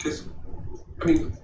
Because, I mean,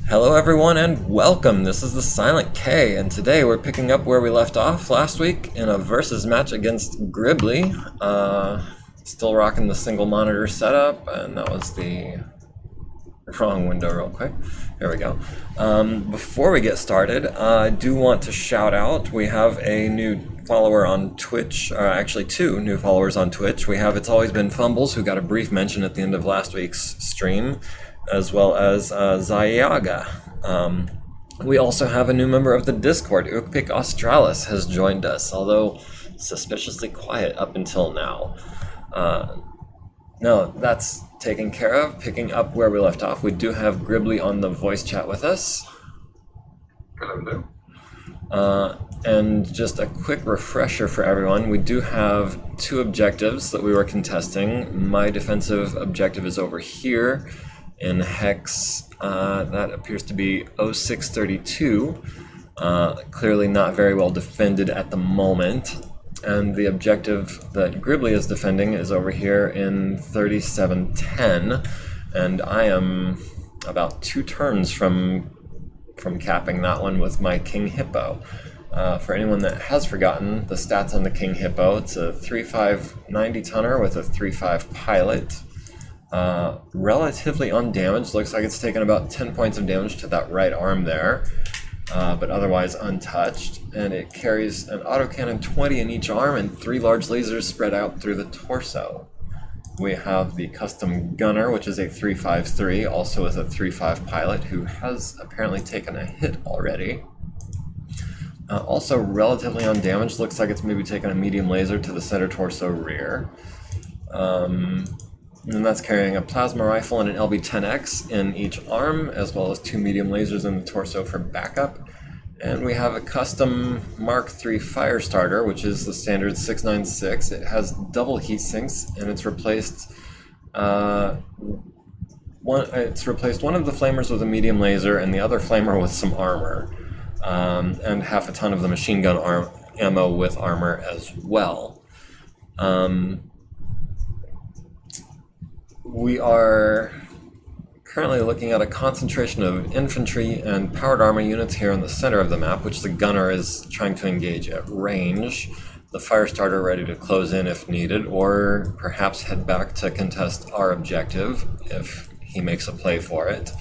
Hello everyone and welcome. This is the Silent K, and today we're picking up where we left off last week in a versus match against Gribbly. Still rocking the single monitor setup, and that was the wrong window real quick. There we go. Before we get started, I do want to shout out, we have a new follower on Twitch, actually two new followers on Twitch. We have It's Always Been Fumbles, who got a brief mention at the end of last week's stream, as well as Zayaga. We also have a new member of the Discord. Ukpik Australis has joined us, although suspiciously quiet up until now. No, that's taken care of. Picking up where we left off, we do have Gribbly on the voice chat with us. hello. And just a quick refresher for everyone, we do have two objectives that we were contesting. My defensive objective is over here in Hex, that appears to be 0632, clearly not very well defended at the moment. And the objective that Gribbly is defending is over here in 3710, and I am about 2 turns from capping that one with my King Hippo. For anyone that has forgotten the stats on the King Hippo, it's a 3.5 90 tonner with a 3.5 pilot. Relatively undamaged, looks like it's taken about 10 points of damage to that right arm there, but otherwise untouched. And it carries an autocannon 20 in each arm and 3 large lasers spread out through the torso. We have the custom gunner, which is a 3.53, also with a 3.5 pilot, who has apparently taken a hit already. Also relatively undamaged, looks like it's maybe taken a medium laser to the center torso rear. And that's carrying a plasma rifle and an LB-10X in each arm, as well as 2 medium lasers in the torso for backup. And we have a custom Mark III fire starter, which is the standard 696. It has double heat sinks, and it's replaced one of the flamers with a medium laser and the other flamer with some armor, and half a ton of the machine gun ammo with armor as well. We are currently looking at a concentration of infantry and powered armor units here in the center of the map, which the gunner is trying to engage at range. The fire starter ready to close in if needed, or perhaps head back to contest our objective if he makes a play for it.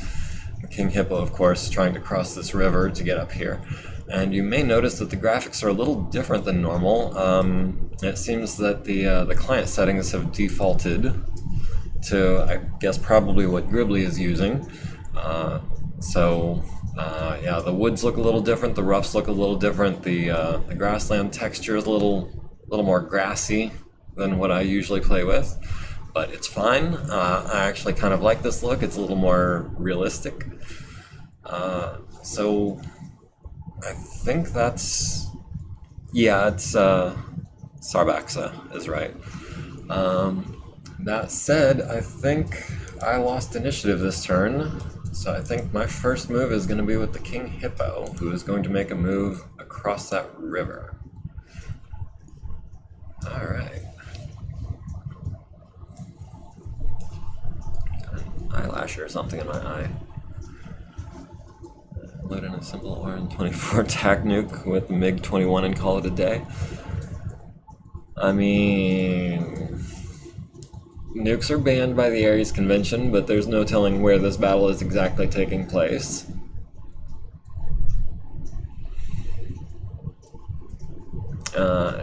King Hippo, of course, trying to cross this river to get up here. And you may notice that the graphics are a little different than normal. It seems that the client settings have defaulted to, I guess, probably what Gribbly is using. Yeah, the woods look a little different, the roughs look a little different, the grassland texture is a little more grassy than what I usually play with, but it's fine. I actually kind of like this look. It's a little more realistic. So I think that's, yeah, it's Sarbaxa is right. That said, I think I lost initiative this turn, so I think my first move is going to be with the King Hippo, who is going to make a move across that river. Alright. Eyelash or something in my eye. Load in a simple RN-24 tac nuke with MiG-21 and call it a day. I mean, nukes are banned by the Ares Convention, but there's no telling where this battle is exactly taking place.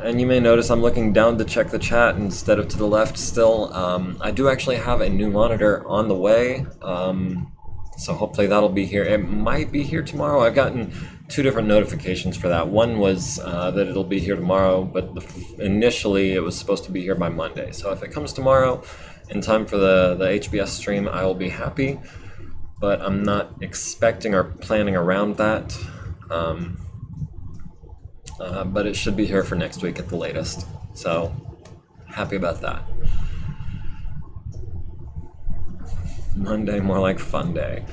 And you may notice I'm looking down to check the chat instead of to the left still. I do actually have a new monitor on the way, so hopefully that'll be here. It might be here tomorrow. I've gotten 2 different notifications for that. One was that it'll be here tomorrow, but initially it was supposed to be here by Monday. So if it comes tomorrow in time for the HBS stream, I will be happy, but I'm not expecting or planning around that. But it should be here for next week at the latest. So, happy about that. Monday, more like fun day.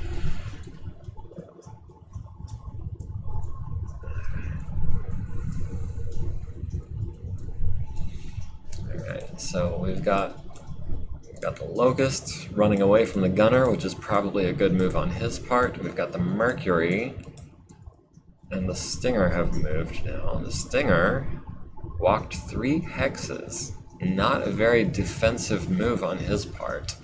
Alright, so we've got the Locust running away from the Gunner, which is probably a good move on his part. We've got the Mercury and the Stinger have moved now. The Stinger walked 3 hexes. Not a very defensive move on his part.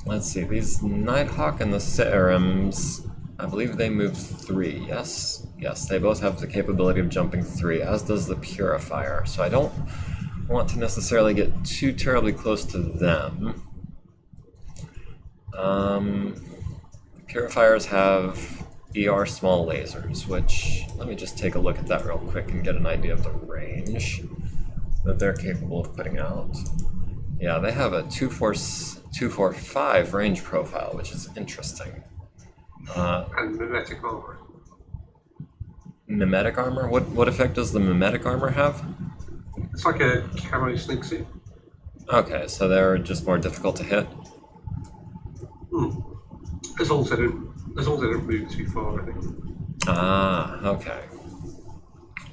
Let's see, these Nighthawk and the Sirens, I believe they moved 3, yes? Yes, they both have the capability of jumping 3, as does the Purifier. So I don't want to necessarily get too terribly close to them. Purifiers have ER small lasers, which, let me just take a look at that real quick and get an idea of the range that they're capable of putting out. Yeah, they have a 245 range profile, which is interesting. And mimetic armor. Mimetic armor? What effect does the mimetic armor have? It's like a camo sneak suit. Okay, so they're just more difficult to hit? As long as they don't move too far, I think. Ah, okay.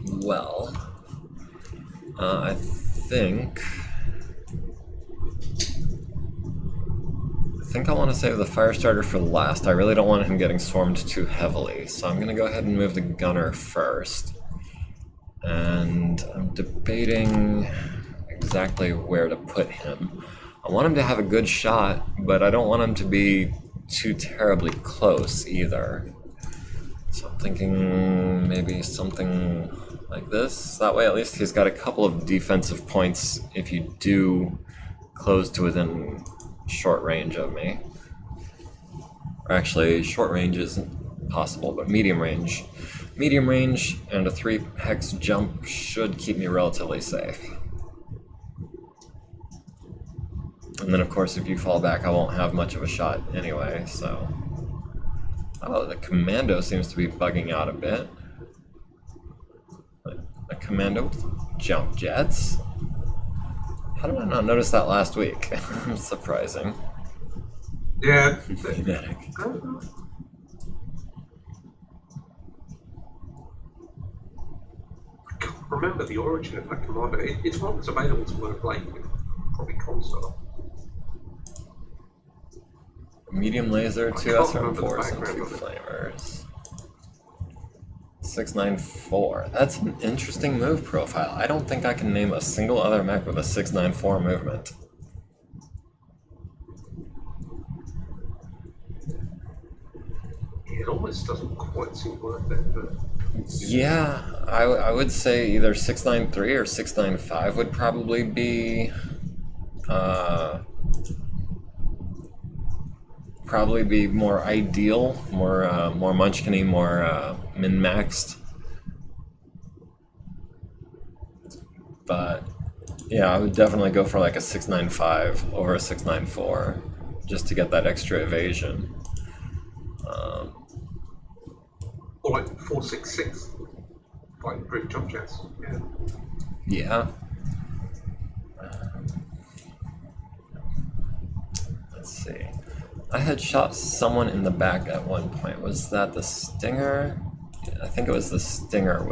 Well, I think I want to save the Firestarter for last. I really don't want him getting swarmed too heavily, so I'm going to go ahead and move the Gunner first. And I'm debating exactly where to put him. I want him to have a good shot, but I don't want him to be too terribly close either. So I'm thinking maybe something like this. That way at least he's got a couple of defensive points if you do close to within short range of me. Or actually, short range isn't possible, but medium range. Medium range and a 3 hex jump should keep me relatively safe. And then of course if you fall back I won't have much of a shot anyway, so... Oh, the Commando seems to be bugging out a bit. A Commando with jump jets? How did I not notice that last week? Surprising. Yeah. Kinetic. I can't remember the origin of that commander. It's one that's available to work late with probably console. Medium laser, 2 can't SRM4s, remember the and background 2 of it. flamers. 694. That's an interesting move profile. I don't think I can name a single other mech with a 694 movement. It almost doesn't quite seem worth it, but... Yeah, I would say either 693 or 695 would probably be more ideal, more munchkin-y, more min-maxed. But yeah, I would definitely go for like a 695 over a 694 just to get that extra evasion. Or like 466. quite improved jump jets. Yeah. Yeah. Let's see. I had shot someone in the back at one point. Was that the Stinger? I think it was the Stinger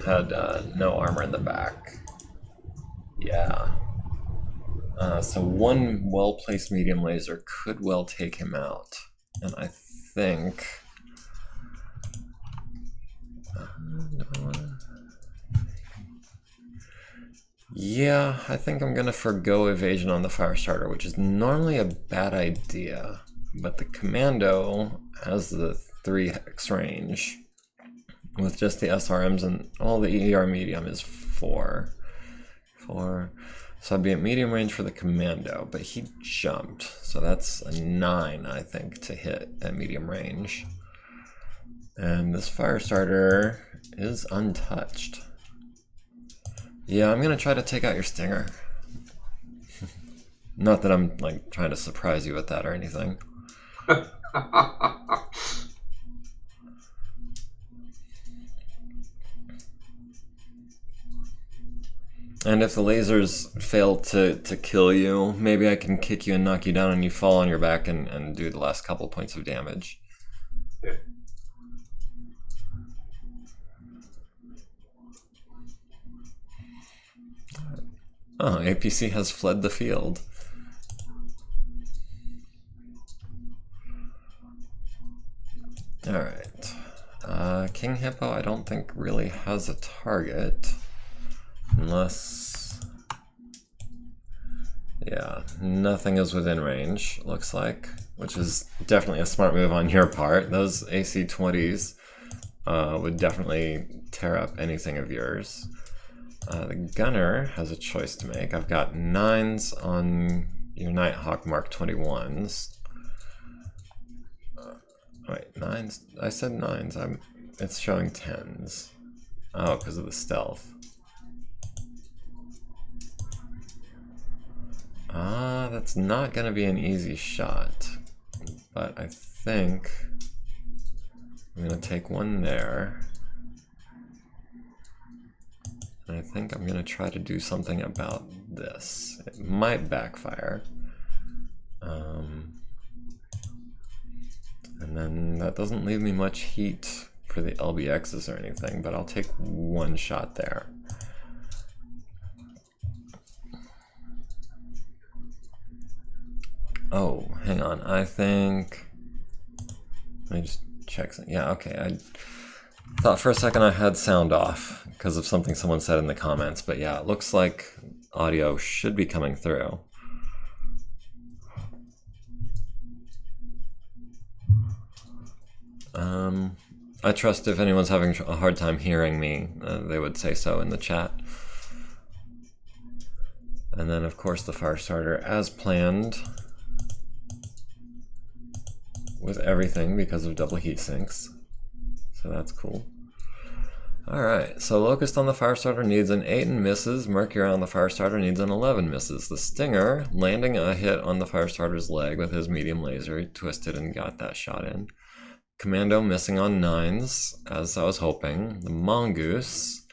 had no armor in the back. Yeah. So one well-placed medium laser could well take him out. And I think... yeah, I think I'm gonna forgo evasion on the Firestarter, which is normally a bad idea. But the Commando has the 3 hex range. With just the SRMs and all the ER medium is 4. So I'd be at medium range for the Commando, but he jumped. So that's a 9, I think, to hit at medium range. And this Firestarter is untouched. Yeah, I'm gonna try to take out your Stinger. Not that I'm like trying to surprise you with that or anything. And if the lasers fail to kill you, maybe I can kick you and knock you down and you fall on your back and do the last couple points of damage. Yeah. Oh, APC has fled the field. Alright. King Hippo I don't think really has a target. Unless... yeah, nothing is within range, looks like. Which is definitely a smart move on your part. Those AC-20s would definitely tear up anything of yours. The gunner has a choice to make. I've got 9s on your Nighthawk Mark 21s. Wait, 9s? I said 9s. It's showing 10s. Oh, because of the stealth. That's not going to be an easy shot. But I think I'm going to take one there. And I think I'm going to try to do something about this. It might backfire. And then that doesn't leave me much heat for the LBXs or anything, but I'll take one shot there. Oh, hang on. I think... let me just check something. Yeah, okay. I thought for a second I had sound off because of something someone said in the comments, but yeah, it looks like audio should be coming through. I trust if anyone's having a hard time hearing me, they would say so in the chat. And then of course the Firestarter as planned with everything because of double heat sinks. So that's cool. Alright, so Locust on the Firestarter needs an 8 and misses. Mercury on the Firestarter needs an 11 misses. The Stinger landing a hit on the Firestarter's leg with his medium laser. He twisted and got that shot in. Commando missing on 9s, as I was hoping. The Mongoose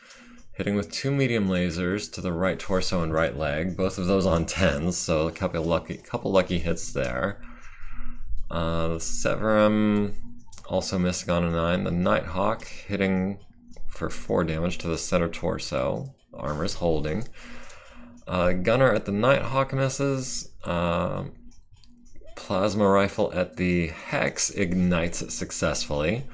hitting with 2 medium lasers to the right torso and right leg. Both of those on 10s, so a couple lucky hits there. The Severum also missing on a 9. The Nighthawk hitting for 4 damage to the center torso. The armor's holding. Gunner at the Nighthawk misses. Plasma rifle at the Hex ignites it successfully.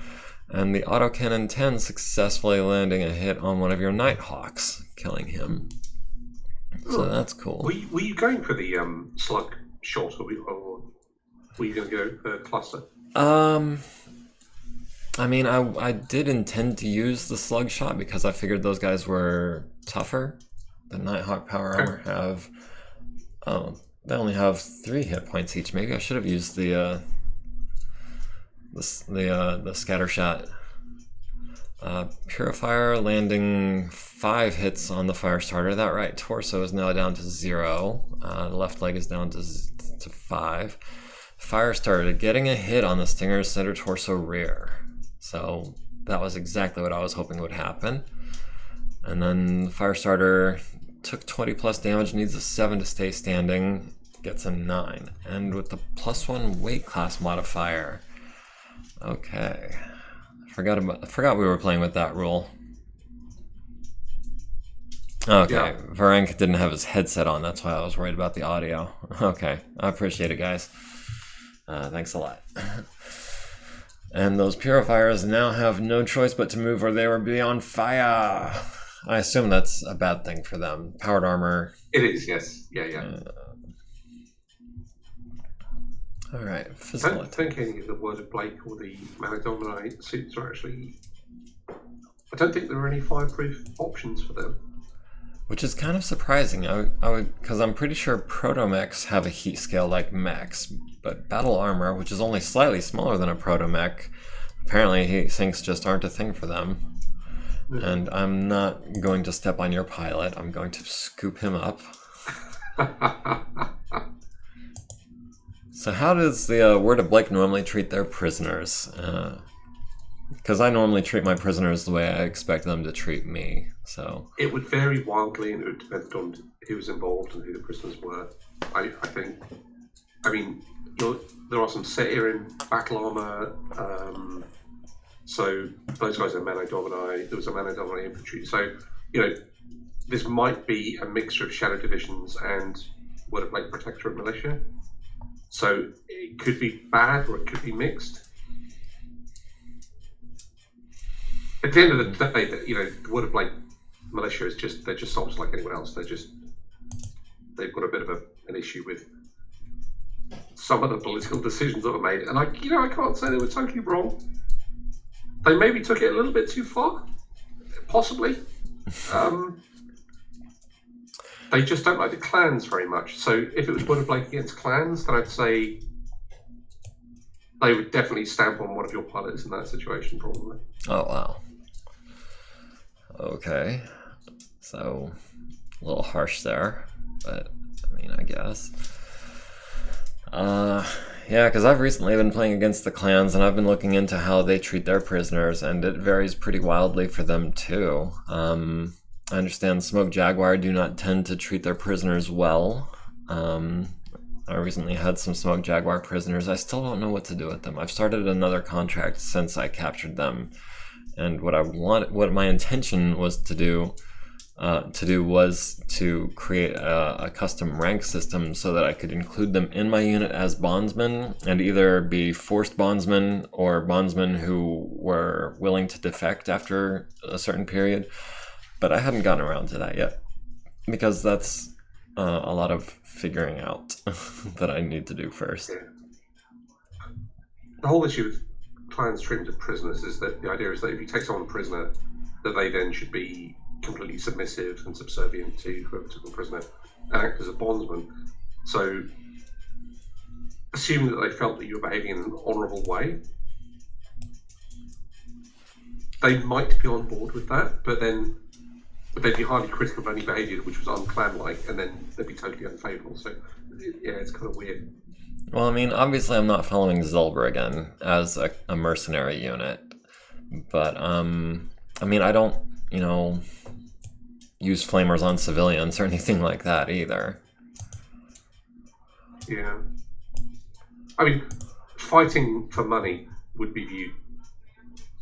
And the autocannon 10 successfully landing a hit on one of your Nighthawks, killing him. So that's cool. Were you going for the slug shot, or were you going to go for cluster? I mean, I did intend to use the slug shot because I figured those guys were tougher. The Nighthawk power armor have... oh, they only have 3 hit points each. Maybe I should have used the scatter shot. Purifier landing 5 hits on the Firestarter. That right torso is now down to 0. The left leg is down to 5. Firestarter getting a hit on the Stinger's center torso rear. So that was exactly what I was hoping would happen. And then Firestarter took 20 plus damage, needs a 7 to stay standing, gets a 9. And with the +1 weight class modifier. Okay. I forgot we were playing with that rule. Okay, Yeah. Varenk didn't have his headset on, that's why I was worried about the audio. Okay, I appreciate it, guys. Thanks a lot. And those purifiers now have no choice but to move or they will be on fire. I assume that's a bad thing for them. Powered armor. It is, yes. Yeah. Alright, I physical don't think any of the Word of Blake or the Mana Dominate suits are actually... I don't think there are any fireproof options for them. Which is kind of surprising, I would, because I'm pretty sure proto-mechs have a heat scale like mechs, but battle armor, which is only slightly smaller than a proto-mech, apparently heat sinks just aren't a thing for them. And I'm not going to step on your pilot, I'm going to scoop him up. So how does the Word of Blake normally treat their prisoners? Because I normally treat my prisoners the way I expect them to treat me, so... It would vary wildly, and it would depend on who was involved and who the prisoners were. I think... I mean, there are some set here in battle armor, so those guys are Mano Domini, there was a Mano Domini infantry, so, this might be a mixture of Shadow Divisions and Word of Blake Protectorate Militia. So it could be bad or it could be mixed. At the end of the day, the Word of Blake Militia is they're just soldiers like anyone else. They've got a bit of an issue with some of the political decisions that were made, and I can't say they were totally wrong. They maybe took it a little bit too far, possibly. They just don't like the clans very much. So if it was Word of Blake against clans, then I'd say they would definitely stamp on one of your pilots in that situation, probably. Oh, wow. Okay. So, a little harsh there, but, I mean, I guess. Yeah, because I've recently been playing against the clans, and I've been looking into how they treat their prisoners, and it varies pretty wildly for them, too. I understand Smoke Jaguar do not tend to treat their prisoners well. I recently had some Smoke Jaguar prisoners. I still don't know what to do with them. I've started another contract since I captured them, and what my intention was to do was to create a custom rank system so that I could include them in my unit as bondsmen and either be forced bondsmen or bondsmen who were willing to defect after a certain period. But I hadn't gotten around to that yet because that's a lot of figuring out that I need to do first. Yeah. The whole issue with clan streams of prisoners is that the idea is that if you take someone prisoner, that they then should be completely submissive and subservient to whoever took them prisoner and act as a bondsman. So, assuming that they felt that you were behaving in an honourable way, they might be on board with that, but they'd be highly critical of any behaviour which was unclan-like, and then they'd be totally unfavourable. So, yeah, it's kind of weird. Well, I mean, obviously I'm not following Zulber again as a mercenary unit, but, I mean, I don't, use flamers on civilians or anything like that either. Yeah. I mean, fighting for money would be viewed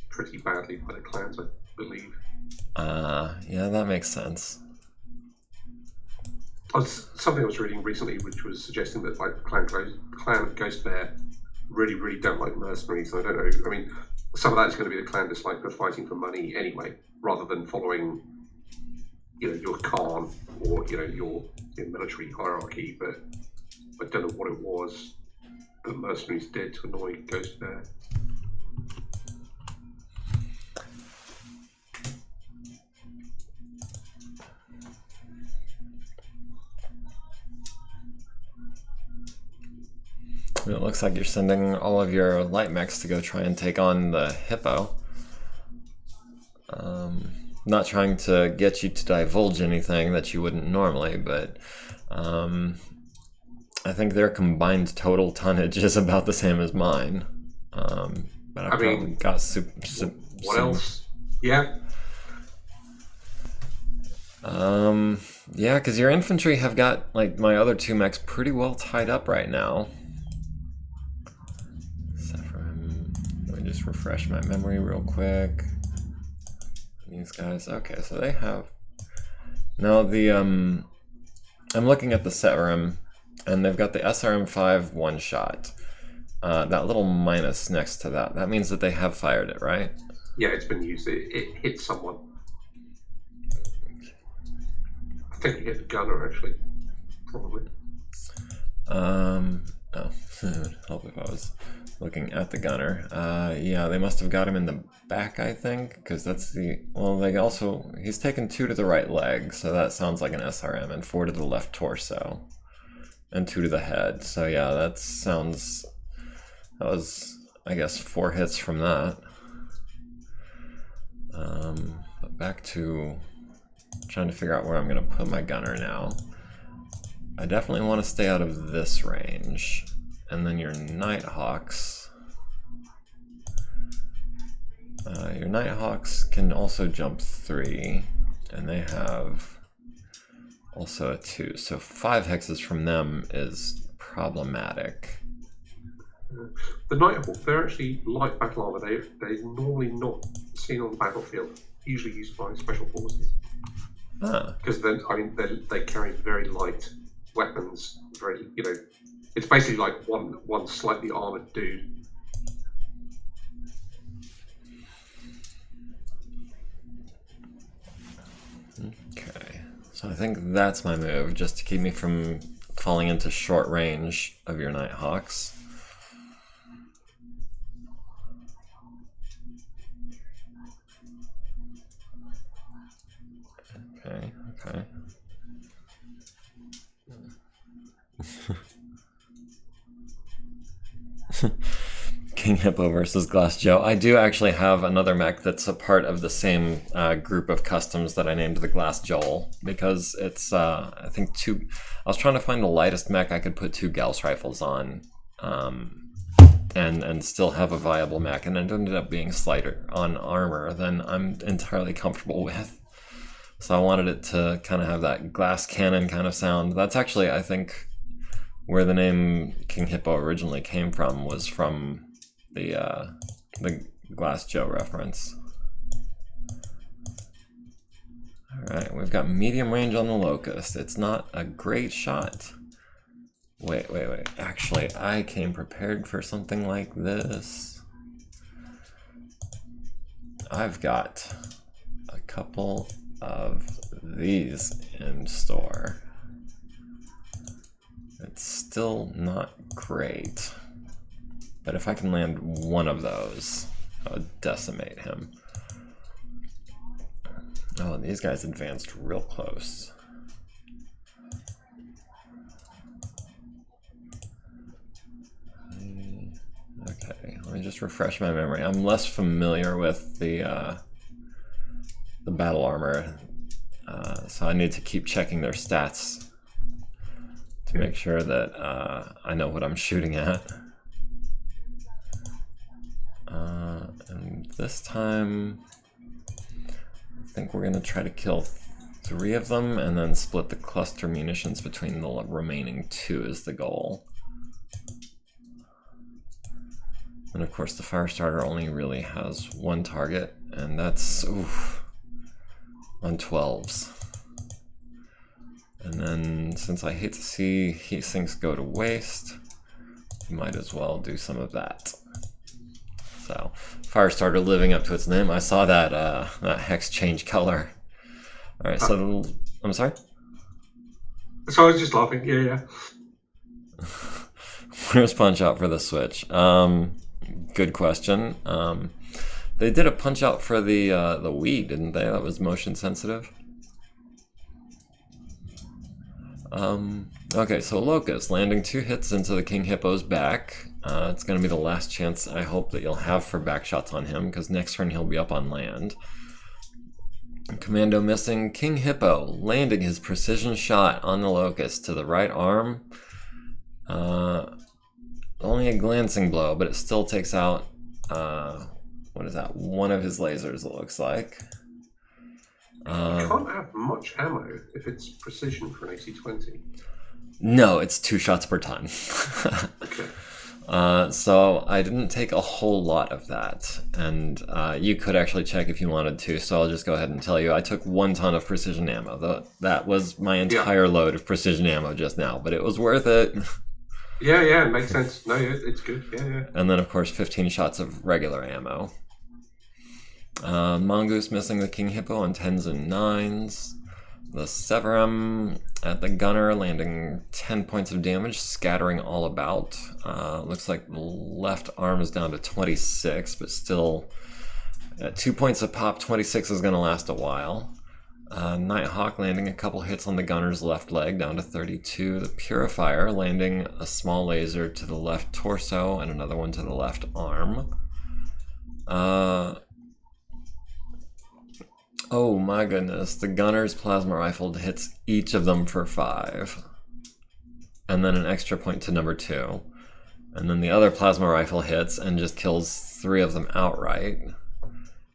pretty badly by the clans, I believe. Yeah, that makes sense. Something I was reading recently, which was suggesting that like Clan Ghost Bear really don't like mercenaries. So I don't know. I mean, some of that's going to be the clan dislike for fighting for money anyway, rather than following, your Khan or your military hierarchy. But I don't know what it was that mercenaries did to annoy Ghost Bear. It looks like you're sending all of your light mechs to go try and take on the hippo. Not trying to get you to divulge anything that you wouldn't normally, but I think their combined total tonnage is about the same as mine. But I probably got what else? Yeah. Yeah, because your infantry have got, like, my other two mechs pretty well tied up right now. Let me just refresh my memory real quick. These guys, okay, so they have... Now the, I'm looking at the SETRM, and they've got the SRM-5 one-shot. That little minus next to that. That means that they have fired it, right? Yeah, it's been used. It hit someone. I think it hit the gunner, actually. Probably. Oh, it would help if I was looking at the gunner. Yeah, they must have got him in the back, I think, because that's the... Well, they also... He's taken 2 to the right leg, so that sounds like an SRM, and 4 to the left torso, and 2 to the head. So yeah, that sounds... That was, I guess, 4 hits from that. But back to trying to figure out where I'm going to put my gunner now. I definitely want to stay out of this range. And then your Nighthawks. Your Nighthawks can also jump 3, and they have also a 2. So 5 hexes from them is problematic. The Nighthawk, they're actually light battle armor. They're normally not seen on the battlefield. Usually used by special forces. Because then, I mean, they carry very light weapons. Very, you know, it's basically like one slightly armored dude. Okay, so I think that's my move, just to keep me from falling into short range of your Nighthawks. Okay. King Hippo versus Glass Joe. I do actually have another mech that's a part of the same group of customs that I named the Glass Joel, because it's, I think, I was trying to find the lightest mech I could put 2 Gauss rifles on, and still have a viable mech, and it ended up being slighter on armor than I'm entirely comfortable with. So I wanted it to kind of have that glass cannon kind of sound. That's actually, I think, where the name King Hippo originally came from, was from the Glass Joe reference. Alright, we've got medium range on the Locust. It's not a great shot. Wait. Actually, I came prepared for something like this. I've got a couple of these in store. It's still not great, but if I can land one of those, I would decimate him. Oh, these guys advanced real close. Okay, let me just refresh my memory. I'm less familiar with the battle armor, so I need to keep checking their stats to make sure that I know what I'm shooting at. And this time, I think we're going to try to kill 3 of them and then split the cluster munitions between the remaining 2 is the goal. And of course the Firestarter only really has 1 target, and that's on 12s. And then, since I hate to see heat sinks go to waste, you might as well do some of that. So, Firestarter living up to its name. I saw that that hex change color. All right, so I'm sorry. So I was just laughing. Yeah. Where's Punch Out for the Switch? Good question. They did a Punch Out for the Wii, didn't they? That was motion sensitive. Okay, so Locust landing 2 hits into the King Hippo's back. It's going to be the last chance I hope that you'll have for back shots on him, because next turn he'll be up on land. Commando missing. King Hippo landing his precision shot on the Locust to the right arm. Only a glancing blow, but it still takes out, what is that, 1 of his lasers, it looks like. You can't have much ammo if it's precision for an AC-20. No, it's 2 shots per ton. Okay. So I didn't take a whole lot of that, and you could actually check if you wanted to, so I'll just go ahead and tell you I took 1 ton of precision ammo. That was my entire load of precision ammo just now, but it was worth it. Yeah, it makes sense. No, it's good. Yeah. And then, of course, 15 shots of regular ammo. Mongoose missing the King Hippo on 10s and 9s. The Severum at the gunner, landing 10 points of damage, scattering all about. Looks like the left arm is down to 26, but still at 2 points a pop, 26 is going to last a while. Nighthawk landing a couple hits on the gunner's left leg, down to 32. The Purifier landing a small laser to the left torso and another one to the left arm. Oh my goodness, the gunner's plasma rifle hits each of them for 5. And then an extra point to number 2. And then the other plasma rifle hits and just kills 3 of them outright.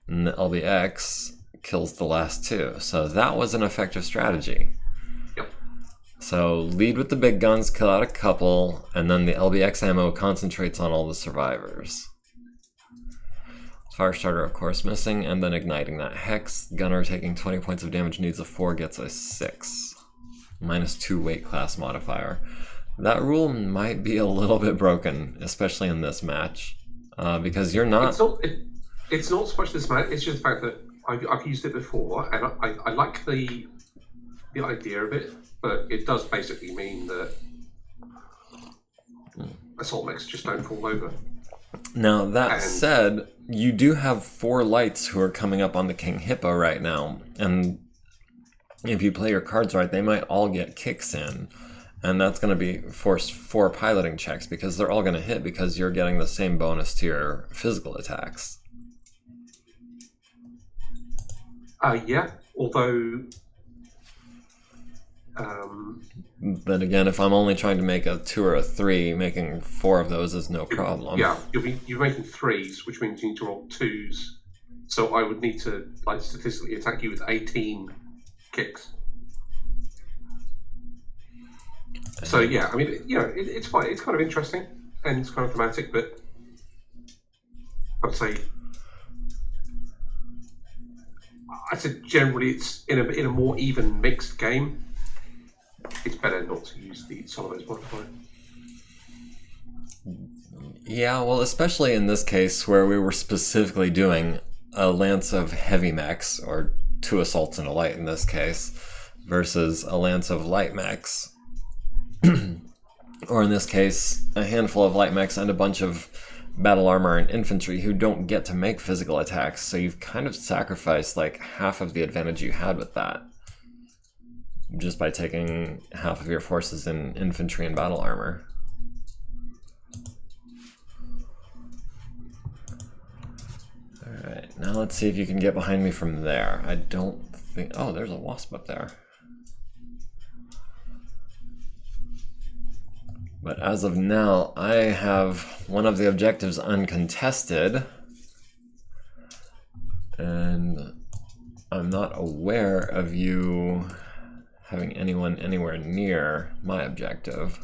And the LBX kills the last 2. So that was an effective strategy. Yep. So lead with the big guns, kill out a couple, and then the LBX ammo concentrates on all the survivors. Firestarter, of course, missing, and then igniting that Hex. Gunner taking 20 points of damage, needs a 4, gets a 6. -2 weight class modifier. That rule might be a little bit broken, especially in this match, because you're not... It's not so much this match, it's just the fact that I've used it before, and I like the idea of it, but it does basically mean that assault mechs just don't fall over. Now, that said, you do have 4 lights who are coming up on the King Hippo right now, and if you play your cards right, they might all get kicks in, and that's going to be force 4 piloting checks, because they're all going to hit because you're getting the same bonus to your physical attacks. Yeah, although... Then again, if I'm only trying to make a 2 or a 3, making 4 of those is no problem. Yeah, you're making 3s, which means you need to roll 2s. So I would need to, like, statistically attack you with 18 kicks. So yeah, I mean, it's fine. It's kind of interesting and it's kind of thematic, but I'd say generally it's in a more even mixed game. It's better not to use some of those modifiers. Yeah, well, especially in this case where we were specifically doing a lance of heavy mechs, or 2 assaults and a light in this case, versus a lance of light mechs. Or in this case, a handful of light mechs and a bunch of battle armor and infantry who don't get to make physical attacks, so you've kind of sacrificed like half of the advantage you had with that, just by taking half of your forces in infantry and battle armor. Alright, now let's see if you can get behind me from there. I don't think... Oh, there's a wasp up there. But as of now, I have one of the objectives uncontested, and I'm not aware of you having anyone anywhere near my objective.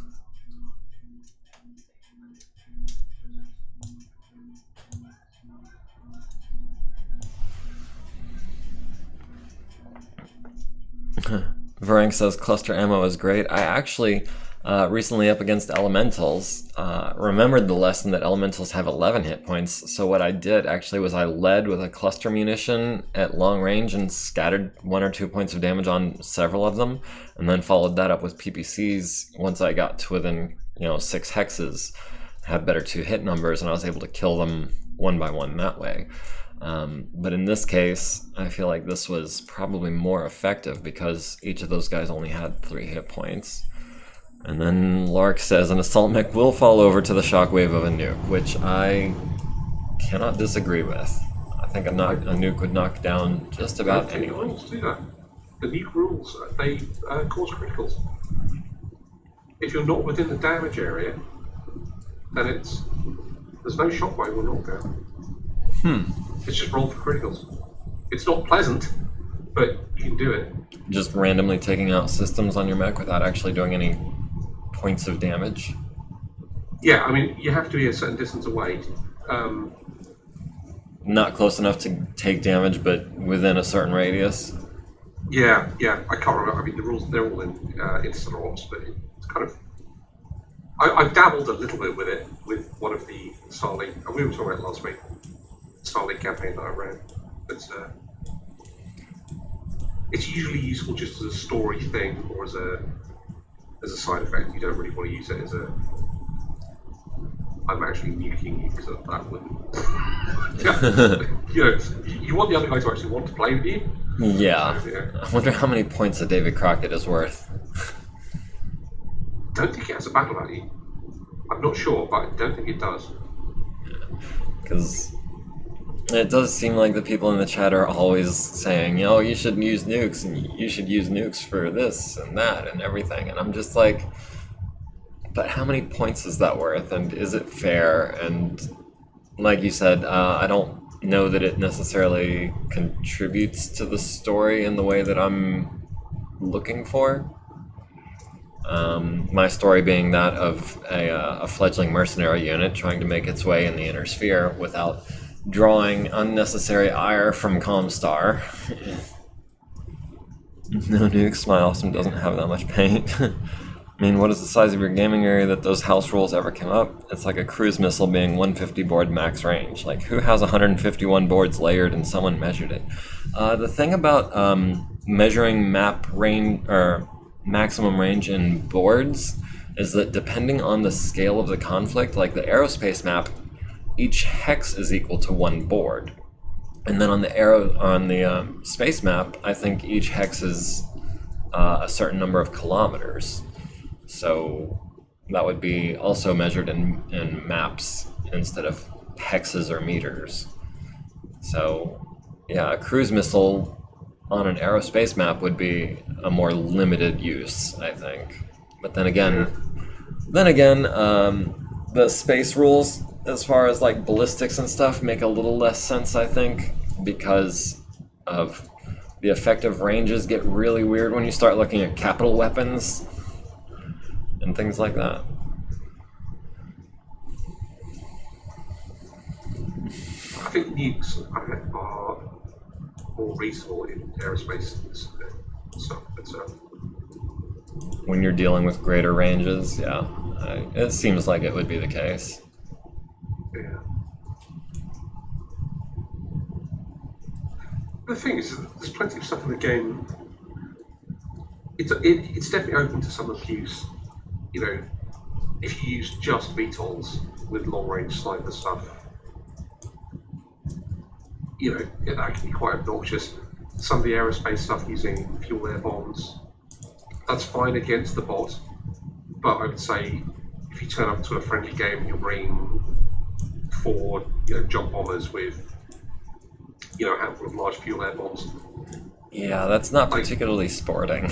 Varank says cluster ammo is great. I actually recently up against elementals remembered the lesson that elementals have 11 hit points, so what I did actually was I led with a cluster munition at long range and scattered 1 or 2 points of damage on several of them, and then followed that up with PPCs once I got to within 6 hexes, had better 2 hit numbers, and I was able to kill them one by one that way. But in this case, I feel like this was probably more effective because each of those guys only had 3 hit points. And then Lark says an assault mech will fall over to the shockwave of a nuke, which I cannot disagree with. I think a nuke would knock down just about anyone. Rules do that. The nuke rules, they cause criticals. If you're not within the damage area, then there's no shockwave or knockdown. It's just roll for criticals. It's not pleasant, but you can do it. Just randomly taking out systems on your mech without actually doing any points of damage? Yeah, I mean, you have to be a certain distance away. Not close enough to take damage, but within a certain radius? Yeah, I can't remember. I mean, the rules, they're all in Interstellar Ops, but it's kind of... I've dabbled a little bit with it, with one of the Starlink... We were talking about it last week. Starlink campaign that I ran. But it's usually useful just as a story thing, or as a side effect. You don't really want to use it as a... I'm actually nuking you, because that wouldn't... you want the other guy to actually want to play with you. Yeah. So, yeah. I wonder how many points a David Crockett is worth. Don't think it has a battle value. I'm not sure, but I don't think it does. Because it does seem like the people in the chat are always saying, you should use nukes, and you should use nukes for this and that and everything. And I'm just like, but how many points is that worth? And is it fair? And like you said, I don't know that it necessarily contributes to the story in the way that I'm looking for. My story being that of a fledgling mercenary unit trying to make its way in the inner sphere without drawing unnecessary ire from Comstar. No nukes, my awesome doesn't have that much paint. I mean, what is the size of your gaming area that those house rules ever came up? It's like a cruise missile being 150 board max range. Like, who has 151 boards layered and someone measured it? The thing about measuring map range, or maximum range in boards, is that depending on the scale of the conflict, like the aerospace map, each hex is equal to one board. And then on the space map, I think each hex is a certain number of kilometers. So that would be also measured in maps instead of hexes or meters. So yeah, a cruise missile on an aerospace map would be a more limited use, I think. But then again, the space rules, as far as like ballistics and stuff, make a little less sense, I think, because of the effective ranges get really weird when you start looking at capital weapons and things like that. I think nukes are more reasonable in aerospace stuff. But, when you're dealing with greater ranges, yeah, it seems like it would be the case. Yeah. The thing is, there's plenty of stuff in the game. It's definitely open to some abuse. If you use just VTOLs with long-range sniper stuff, that can be quite obnoxious. Some of the aerospace stuff using fuel air bombs, that's fine against the bot, but I would say if you turn up to a friendly game and you're bringing 4 jump bombers with a handful of large fuel air bombs. Yeah, that's not particularly sporting.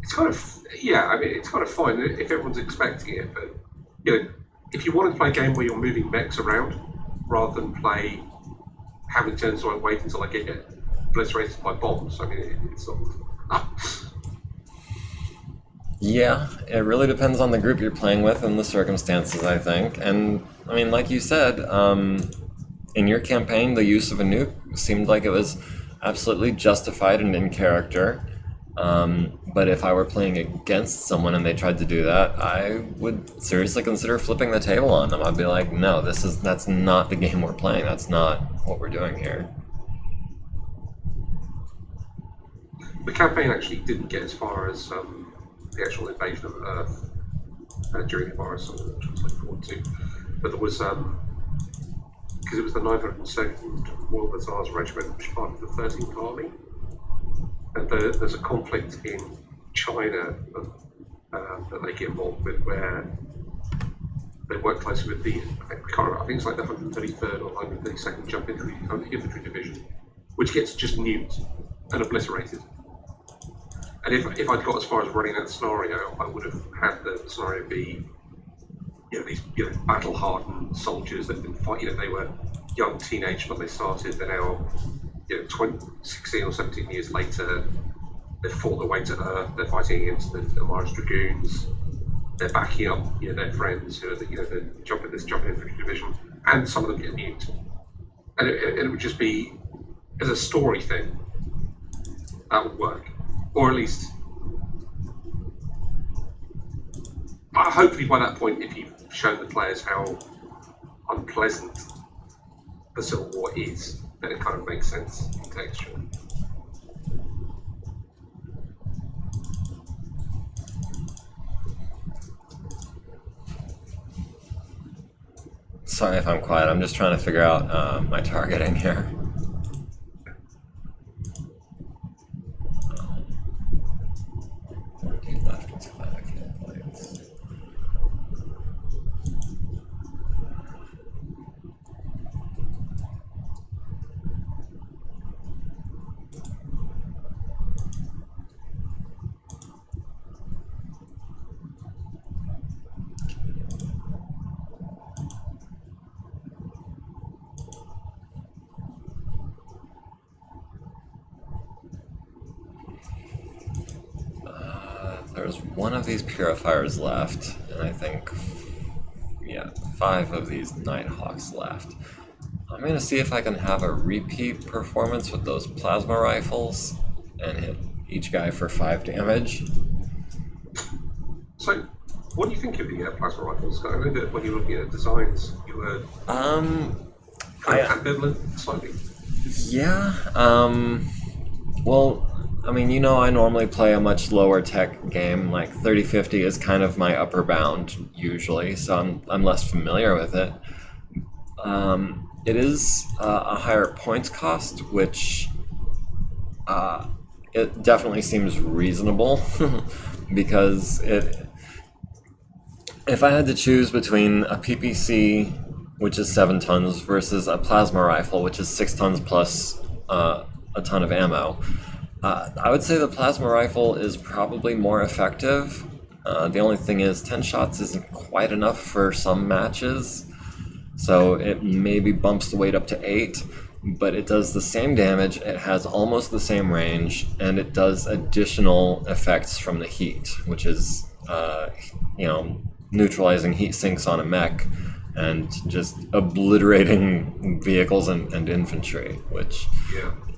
It's kind of, it's kind of fine if everyone's expecting it, but if you wanted to play a game where you're moving mechs around rather than play having turns where I wait until I get obliterated by bombs, I mean, it's not. Yeah, it really depends on the group you're playing with and the circumstances, I think. And I mean, like you said, in your campaign, the use of a nuke seemed like it was absolutely justified and in character. But if I were playing against someone and they tried to do that, I would seriously consider flipping the table on them. I'd be like, no, that's not the game we're playing. That's not what we're doing here. The campaign actually didn't get as far as the actual invasion of Earth during the virus, which I was looking forward to. But there was, because it was the 902nd Royal Hussars Regiment, which was part of the 13th Army. And there's a conflict in China that they get involved with, where they work closely with I think it's like the 133rd or 132nd Jump Infantry Division, which gets just nuked and obliterated. And if I'd got as far as running that scenario, I would have had the scenario be, these battle-hardened soldiers that have been fighting. They were young teenagers when they started. They're now 16 or 17 years later, they've fought their way to Earth. They're fighting against the Mars Dragoons. They're backing up, their friends who are, the jump infantry division, and some of them get nuked. And it would just be, as a story thing, that would work, or at least, hopefully by that point, if you've shown the players how unpleasant the Civil War is, then it kind of makes sense contextually. Sorry if I'm quiet, I'm just trying to figure out my targeting here. Left is 5 hit points. There's one of these purifiers left, and I think, 5 of these Nighthawks left. I'm gonna see if I can have a repeat performance with those plasma rifles and hit each guy for 5 damage. So, what do you think of the plasma rifles? I know that when you're looking at designs, you were ambivalent slightly. Yeah. Well, I mean, I normally play a much lower tech game. Like 3050 is kind of my upper bound usually, so I'm less familiar with it. It is a higher points cost, which it definitely seems reasonable because if I had to choose between a PPC, which is 7 tons, versus a plasma rifle, which is 6 tons plus a ton of ammo, I would say the plasma rifle is probably more effective. The only thing is 10 shots isn't quite enough for some matches, so it maybe bumps the weight up to 8, but it does the same damage, it has almost the same range, and it does additional effects from the heat, which is, neutralizing heat sinks on a mech and just obliterating vehicles and infantry, which...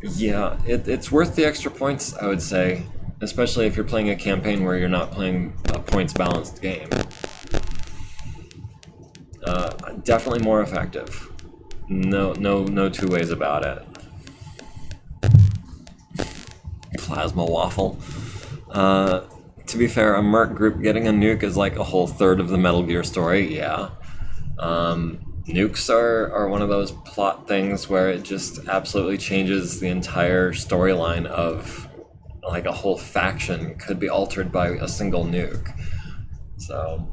Yeah, it's worth the extra points, I would say, especially if you're playing a campaign where you're not playing a points-balanced game. Definitely more effective. No two ways about it. Plasma waffle. To be fair, a merc group getting a nuke is like a whole third of the Metal Gear story, yeah. Nukes are one of those plot things where it just absolutely changes the entire storyline of, like, a whole faction could be altered by a single nuke. So,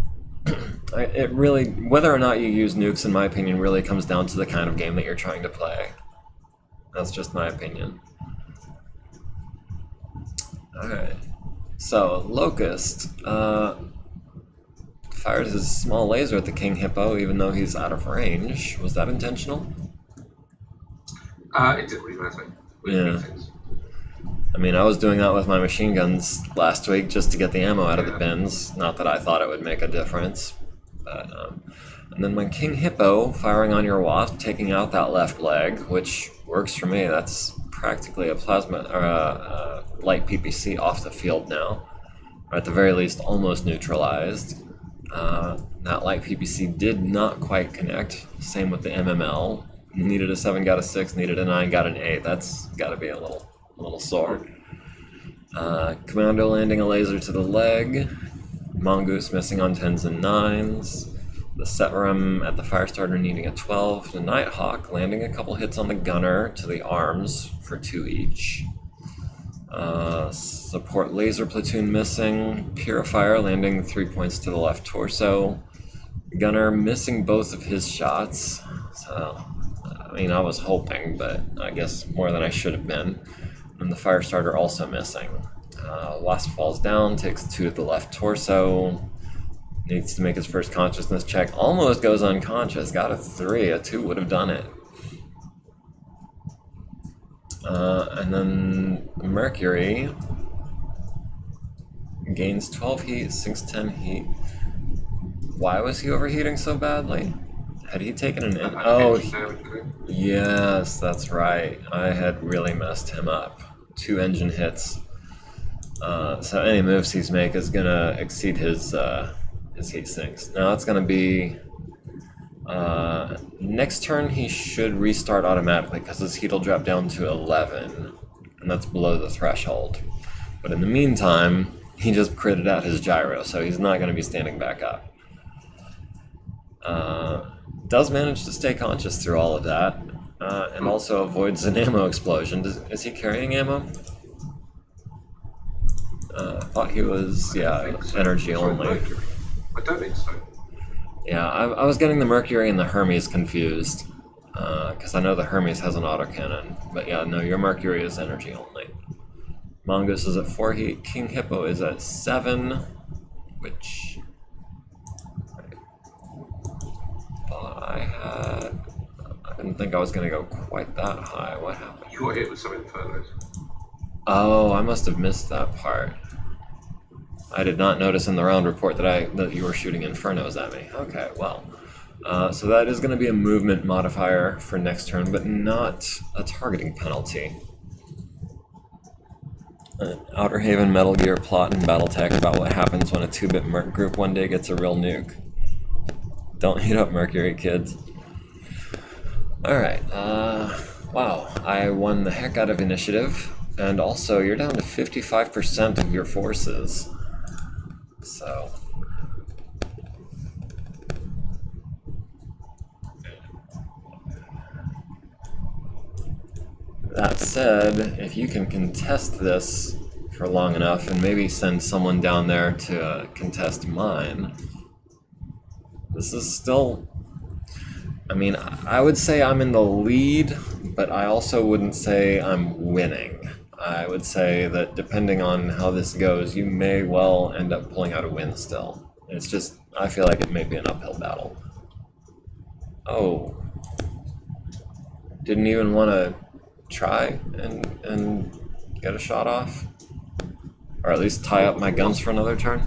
it really, whether or not you use nukes, in my opinion, really comes down to the kind of game that you're trying to play. That's just my opinion. Alright, so, Locust, fires his small laser at the King Hippo, even though he's out of range. Was that intentional? It didn't really matter. Yeah. I mean, I was doing that with my machine guns last week just to get the ammo out of the bins. Not that I thought it would make a difference. But, and then my King Hippo firing on your Wasp, taking out that left leg, which works for me. That's practically a plasma or a light PPC off the field now, or at the very least almost neutralized. That light PPC did not quite connect. Same with the MML. Needed a 7, got a 6. Needed a 9, got an 8. That's got to be a little sore. Commando landing a laser to the leg. Mongoose missing on 10s and 9s. The Setram at the Firestarter needing a 12. The Nighthawk landing a couple hits on the gunner to the arms for 2 each. Support laser platoon missing. Purifier landing 3 points to the left torso. Gunner missing both of his shots. So, I mean, I was hoping, but I guess more than I should have been. And the Firestarter also missing. Wasp falls down, takes 2 to the left torso. Needs to make his first consciousness check. Almost goes unconscious. Got a 3. A 2 would have done it. And then Mercury gains 12 heat, sinks 10 heat. Why was he overheating so badly? Had he taken an in? Oh, yes, that's right. I had really messed him up. 2 engine hits. So any moves he's make is gonna exceed his heat sinks. Now it's gonna be next turn he should restart automatically because his heat will drop down to 11, and that's below the threshold. But in the meantime, he just critted out his gyro, so he's not going to be standing back up. Does manage to stay conscious through all of that, and also avoids an ammo explosion. Is he carrying ammo? I thought he was, energy only. I don't think so. Yeah, I was getting the Mercury and the Hermes confused, because I know the Hermes has an autocannon. But yeah, no, your Mercury is energy only. Mongoose is at 4 heat, King Hippo is at 7, which I didn't think I was going to go quite that high. What happened? You got hit with some infernos. Oh, I must have missed that part. I did not notice in the round report that you were shooting infernos at me. Okay, well. So that is going to be a movement modifier for next turn, but not a targeting penalty. Outer Haven Metal Gear plot and Battletech about what happens when a 2-bit merc group one day gets a real nuke. Don't heat up Mercury, kids. Alright, wow, I won the heck out of initiative, and also you're down to 55% of your forces. So... that said, if you can contest this for long enough and maybe send someone down there to contest mine, this is still... I mean, I would say I'm in the lead, but I also wouldn't say I'm winning. I would say that depending on how this goes, you may well end up pulling out a win still. It's just, I feel like it may be an uphill battle. Oh. Didn't even want to try and get a shot off? Or at least tie up my guns for another turn?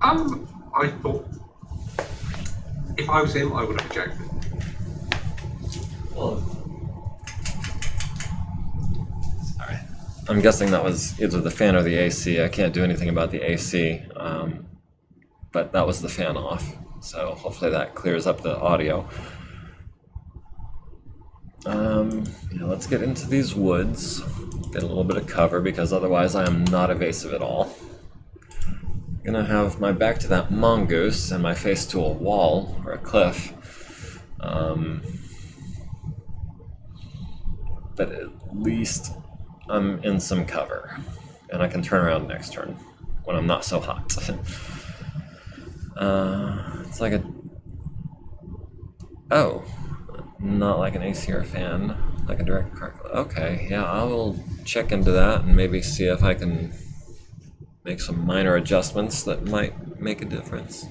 I thought if I was him, I would have ejected. Well, sorry. I'm guessing that was either the fan or the AC. I can't do anything about the AC, but that was the fan off. So hopefully that clears up the audio. Yeah, let's get into these woods, get a little bit of cover, because otherwise I am not evasive at all. I'm gonna have my back to that mongoose and my face to a wall or a cliff. But at least I'm in some cover, and I can turn around next turn when I'm not so hot. It's like a... oh, not like an AC or a fan, like a direct current. Okay, yeah, I will check into that and maybe see if I can make some minor adjustments that might make a difference.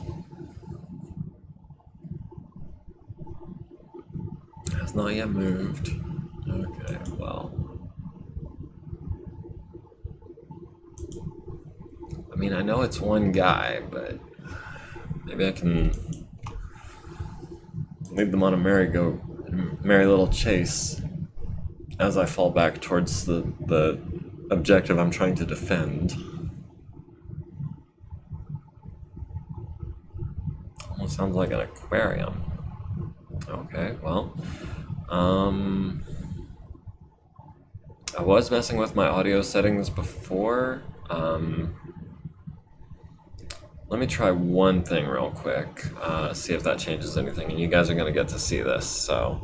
Has not yet moved. Okay, well. I mean, I know it's one guy, but maybe I can lead them on a merry little chase as I fall back towards the objective I'm trying to defend. Almost sounds like an aquarium. Okay, well, I was messing with my audio settings before. Let me try one thing real quick, see if that changes anything, and you guys are going to get to see this, so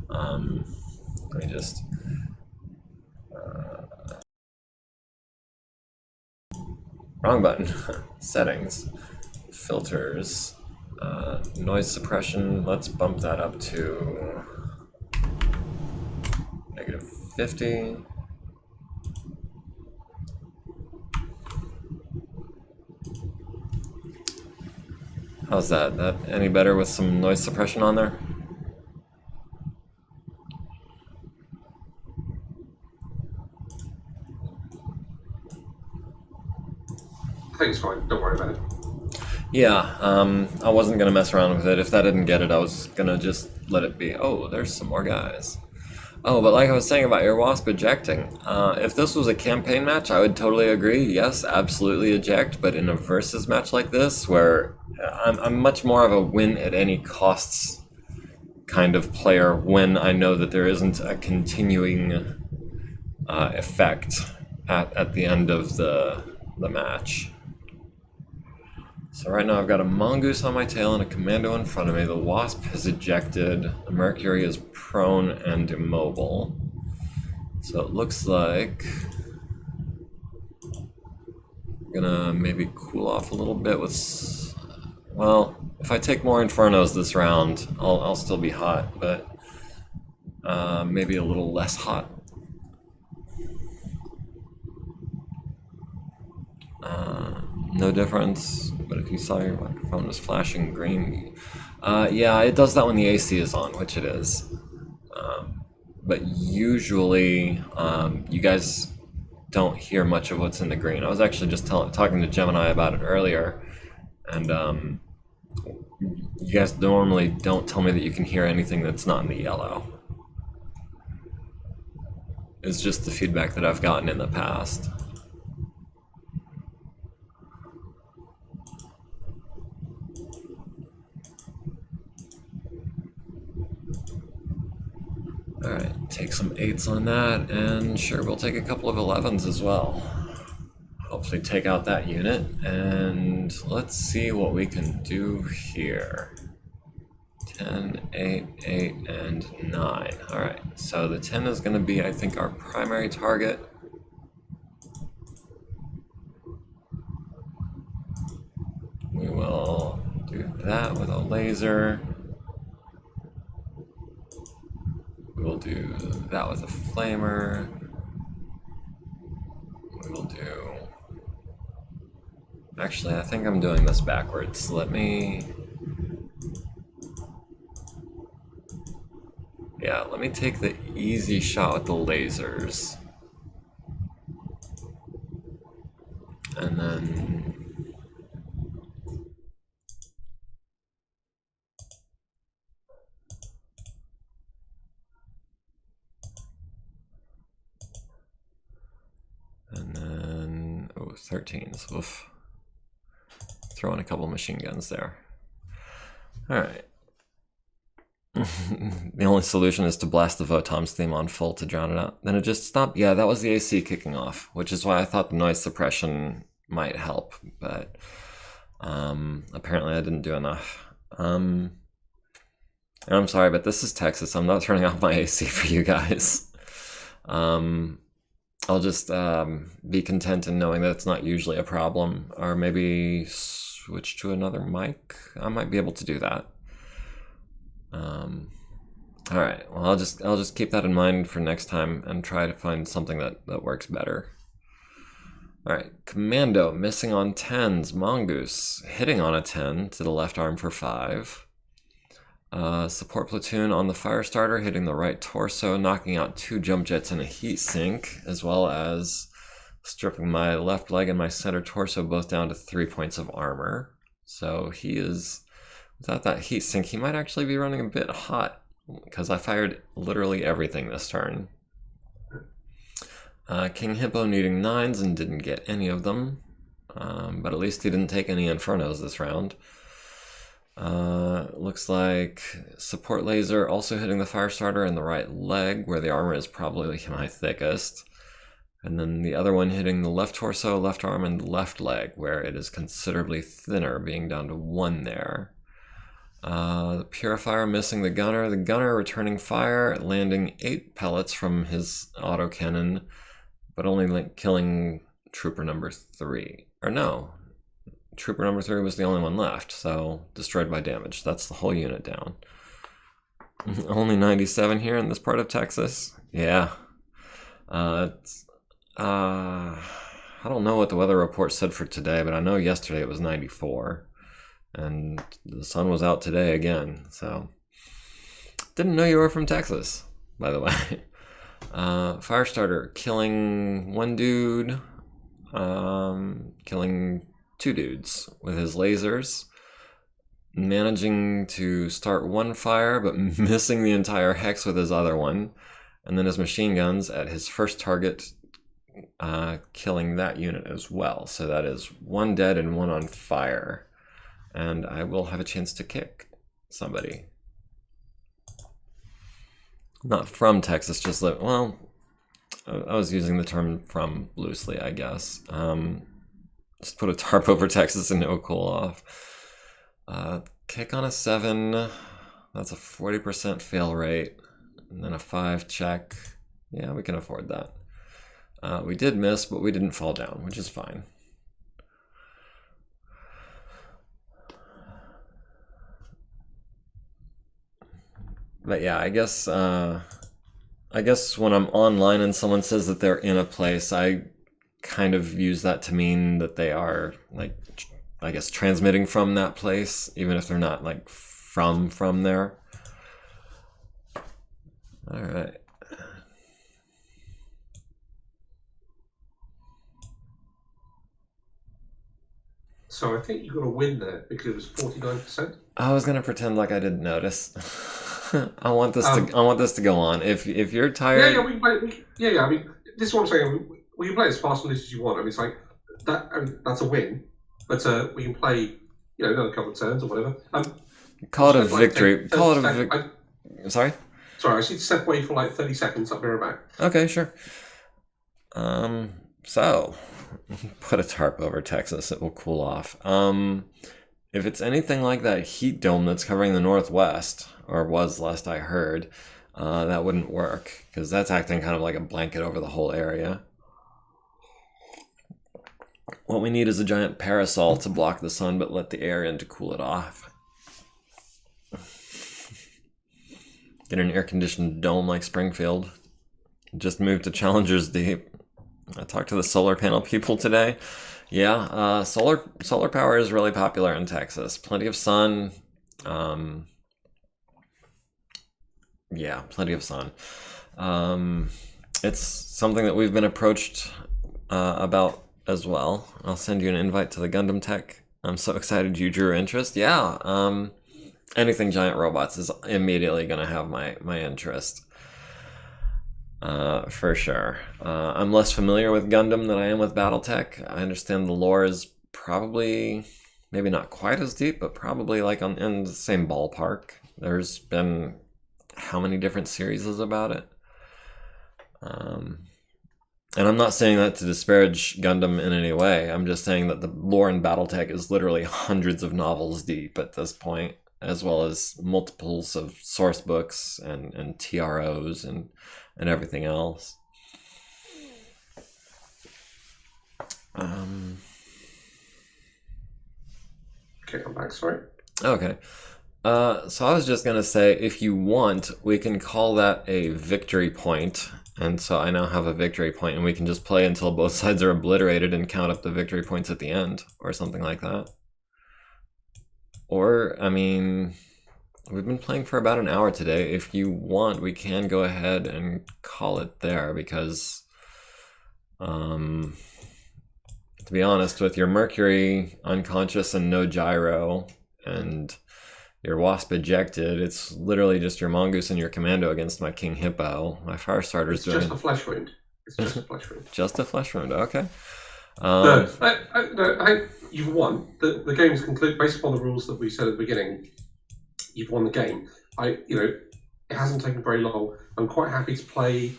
let me just... wrong button. Settings, filters, noise suppression, let's bump that up to -50. How's that? That any better with some noise suppression on there? I think it's fine. Don't worry about it. Yeah, I wasn't gonna mess around with it. If that didn't get it, I was gonna just let it be. Oh, there's some more guys. Oh, but like I was saying about your wasp ejecting, if this was a campaign match, I would totally agree. Yes, absolutely eject. But in a versus match like this, where I'm much more of a win at any costs kind of player when I know that there isn't a continuing effect at the end of the match. So right now I've got a mongoose on my tail and a commando in front of me. The wasp has ejected. The Mercury is prone and immobile. So it looks like I'm gonna maybe cool off a little bit with, well, if I take more Infernos this round, I'll still be hot, but maybe a little less hot. No difference, but if you saw your microphone was flashing green, yeah, it does that when the AC is on, which it is. But usually, you guys don't hear much of what's in the green. I was actually just talking to Gemini about it earlier, and you guys normally don't tell me that you can hear anything that's not in the yellow. It's just the feedback that I've gotten in the past. Alright, take some 8s on that, and sure, we'll take a couple of 11s as well. Hopefully take out that unit, and let's see what we can do here. 10, 8, 8, and 9. Alright, so the 10 is going to be, I think, our primary target. We will do that with a laser. We'll do that with a flamer. We will do... Actually, I think I'm doing this backwards. Let me... Yeah, let me take the easy shot with the lasers. And then... oh, 13s. Oof. Throw in a couple machine guns there. Alright. The only solution is to blast the Votom's theme on full to drown it out. Then it just stopped. Yeah, that was the AC kicking off, which is why I thought the noise suppression might help, but apparently I didn't do enough. And I'm sorry, but this is Texas. I'm not turning off my AC for you guys. I'll just be content in knowing that it's not usually a problem, or maybe switch to another mic. I might be able to do that. All right. Well, I'll just keep that in mind for next time and try to find something that works better. All right. Commando missing on 10s. Mongoose hitting on a 10 to the left arm for 5. Support platoon on the fire starter, hitting the right torso, knocking out 2 jump jets and a heat sink, as well as stripping my left leg and my center torso both down to 3 points of armor. So he is, without that heat sink, he might actually be running a bit hot, because I fired literally everything this turn. King Hippo needing 9s and didn't get any of them, but at least he didn't take any Infernos this round. Looks like support laser also hitting the fire starter in the right leg, where the armor is probably my thickest, and then the other one hitting the left torso, left arm, and left leg, where it is considerably thinner, being down to 1 there. The purifier missing the gunner returning fire, landing 8 pellets from his autocannon, but only killing trooper number 3. Or no, trooper number 3 was the only one left, so destroyed by damage. That's the whole unit down. Only 97 here in this part of Texas. Yeah. I don't know what the weather report said for today, but I know yesterday it was 94. and the sun was out today again. So didn't know you were from Texas, by the way. Firestarter killing one dude, killing two dudes with his lasers, managing to start one fire but missing the entire hex with his other one, and then his machine guns at his first target, killing that unit as well. So that is one dead and one on fire, and I will have a chance to kick somebody. Not from Texas, just well, I was using the term from loosely, I guess. Just put a tarp over Texas and it'll cool off. Kick on a 7, that's a 40% fail rate, and then a 5 check. Yeah, we can afford that. We did miss, but we didn't fall down, which is fine. But yeah, I guess when I'm online and someone says that they're in a place, I kind of use that to mean that they are, like, I guess, transmitting from that place, even if they're not, like, from there. All right. So I think you got a win there because it was 49%. I was gonna pretend like I didn't notice. I want this to go on. If you're tired, we can play. I mean, this is what I'm saying. We can play as fast and loose as you want. I mean, it's like that. I mean, that's a win, but we can play, another couple of turns or whatever. call it a victory. Call it a victory. Sorry. Sorry, I just need to step away for like 30 seconds. I'll be right back. Okay, sure. So put a tarp over Texas. It will cool off. If it's anything like that heat dome that's covering the Northwest, or was last I heard, that wouldn't work, because that's acting kind of like a blanket over the whole area. What we need is a giant parasol to block the sun but let the air in to cool it off. Get an air-conditioned dome like Springfield. Just moved to Challengers Deep. I talked to the solar panel people today. Yeah, solar power is really popular in Texas. Plenty of sun. Yeah, plenty of sun. It's something that we've been approached about as well. I'll send you an invite to the Gundam Tech. I'm so excited you drew interest. Yeah, anything giant robots is immediately going to have my interest. For sure. I'm less familiar with Gundam than I am with BattleTech. I understand the lore is probably, maybe not quite as deep, but probably like in the same ballpark. There's been how many different series about it? And I'm not saying that to disparage Gundam in any way. I'm just saying that the lore in BattleTech is literally hundreds of novels deep at this point, as well as multiples of source books and TROs and everything else. Okay, I'm back, sorry. Okay. So I was just going to say, if you want, we can call that a victory point. And so I now have a victory point, and we can just play until both sides are obliterated and count up the victory points at the end, or something like that. Or, I mean, we've been playing for about an hour today. If you want, we can go ahead and call it there, because, to be honest, with your Mercury unconscious and no gyro, and your Wasp ejected, it's literally just your Mongoose and your Commando against my King Hippo. My Firestarter's doing... It's just a flesh wound. It's just a flesh wound. Just a flesh wound, okay. No, you've won. The game's concluded based upon the rules that we said at the beginning. You've won the game. It hasn't taken very long. I'm quite happy to play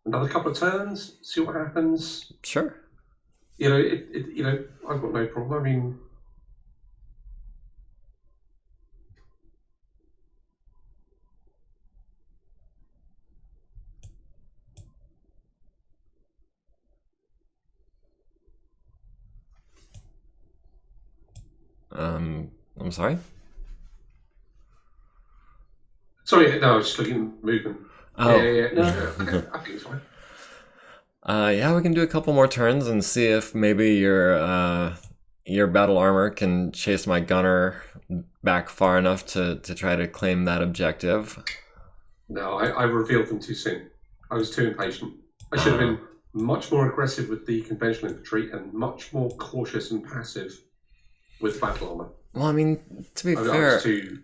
another couple of turns, see what happens. Sure. I've got no problem. I mean, I'm sorry? Sorry, no, I was just looking at movement. Oh. Yeah. No, okay, I think it's fine. Yeah, we can do a couple more turns and see if maybe your your battle armor can chase my gunner back far enough to try to claim that objective. No, I revealed them too soon. I was too impatient. I should have been much more aggressive with the conventional infantry and much more cautious and passive with battle armor. Well, I mean, to be I fair, was too...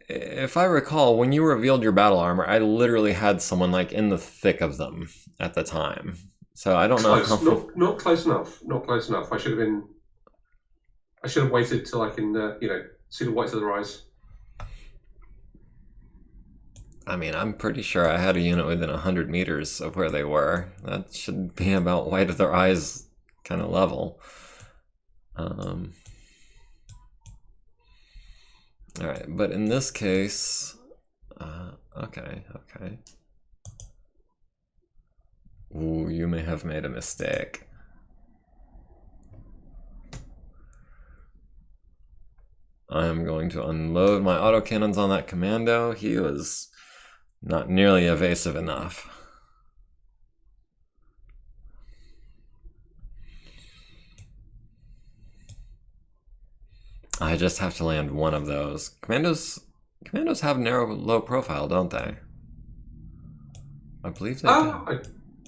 if I recall, when you revealed your battle armor, I literally had someone like in the thick of them at the time. So I don't know how... Not close enough. Not close enough. I should have waited till I can, see the whites of their eyes. I mean, I'm pretty sure I had a unit within 100 meters of where they were. That should be about white of their eyes kind of level. Alright, but in this case... okay. Ooh, you may have made a mistake. I am going to unload my autocannons on that commando. He was not nearly evasive enough. I just have to land one of those. Commandos have narrow, low profile, don't they? I believe they do.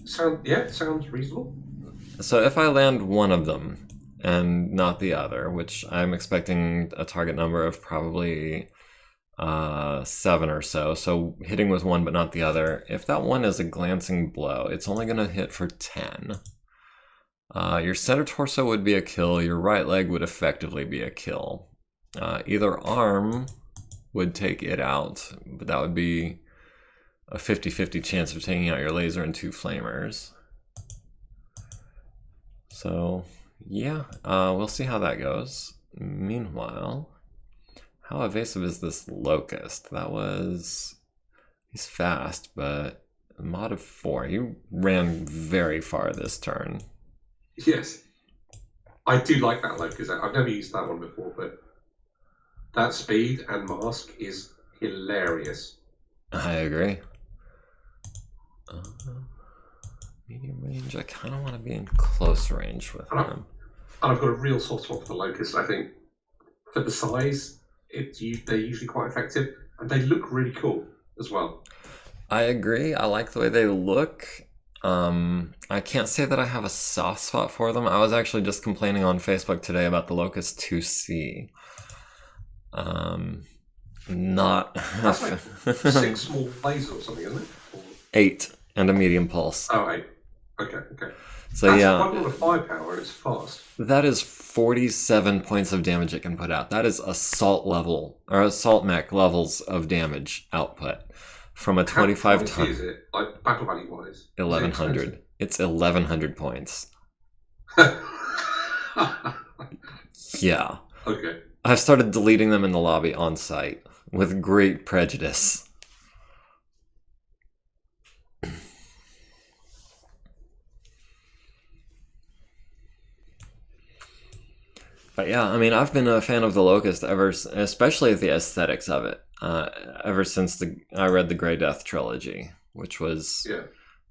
Sounds reasonable. So if I land one of them and not the other, which I'm expecting a target number of probably 7 or so, so hitting with one but not the other, if that one is a glancing blow, it's only going to hit for 10. Your center torso would be a kill, your right leg would effectively be a kill. Either arm would take it out, but that would be a 50-50 chance of taking out your laser and 2 flamers. So, yeah, we'll see how that goes. Meanwhile, how evasive is this Locust? He's fast, but a mod of 4. He ran very far this turn. Yes. I do like that Locust. I've never used that one before, but that speed and mask is hilarious. I agree. Medium range, I kind of want to be in close range with him. And I've got a real soft spot for the Locust, I think. For the size, they're usually quite effective, and they look really cool as well. I agree. I like the way they look. I can't say that I have a soft spot for them. I was actually just complaining on Facebook today about the Locust 2C. That's like 6 small lasers or something, isn't it? 8 and a medium pulse. Oh, 8. Okay. So that's yeah, quite a lot of firepower and it's fast. that is 47 points of damage it can put out. That is assault mech levels of damage output from a 25 ton. ton. Is it like battle value wise? 1100. It's 1100 points. Yeah. Okay. I've started deleting them in the lobby on site with great prejudice. But yeah, I mean, I've been a fan of the Locust especially the aesthetics of it, ever since I read the Grey Death trilogy, which was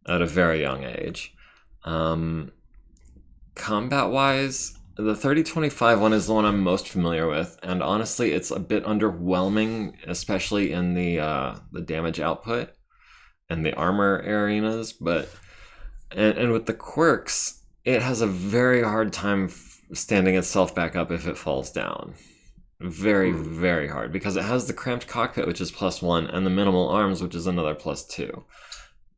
at a very young age. Combat-wise, the 3025 one is the one I'm most familiar with, and honestly, it's a bit underwhelming, especially in the damage output and the armor arenas. But and with the quirks, it has a very hard time standing itself back up if it falls down. Very, very hard, because it has the cramped cockpit, which is +1, and the minimal arms, which is another +2.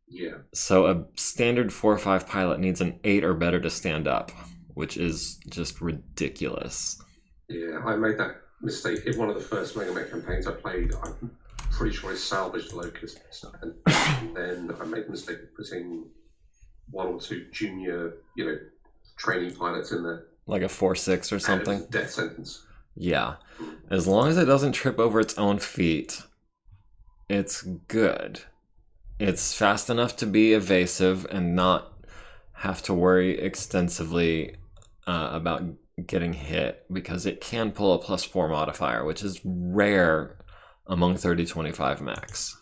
Yeah. So a standard 4 or 5 pilot needs an 8 or better to stand up, which is just ridiculous. Yeah, I made that mistake in one of the first MegaMek campaigns I played. I'm pretty sure I salvaged Locust and then I made the mistake of putting 1 or 2 junior, training pilots in there. Like a 4-6 or something? And it was a death sentence. Yeah. As long as it doesn't trip over its own feet, it's good. It's fast enough to be evasive and not have to worry extensively about getting hit, because it can pull a +4 modifier, which is rare among 3025 mechs.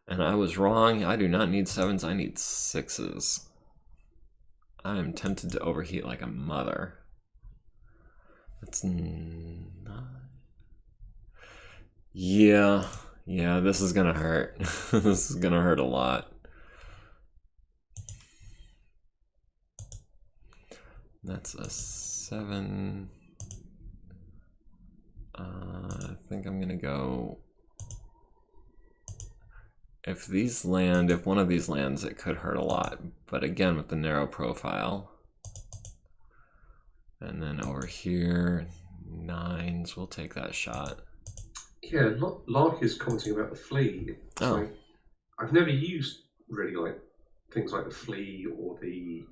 And I was wrong. I do not need 7s, I need 6s. I am tempted to overheat like a mother. It's not. Yeah, this is gonna hurt. This is gonna hurt a lot. That's a 7. I think I'm gonna go. If one of these lands, it could hurt a lot. But again, with the narrow profile. And then over here, 9s, we'll take that shot. Yeah, Lark is commenting about the flea. Like, I've never used really like things like the flea or the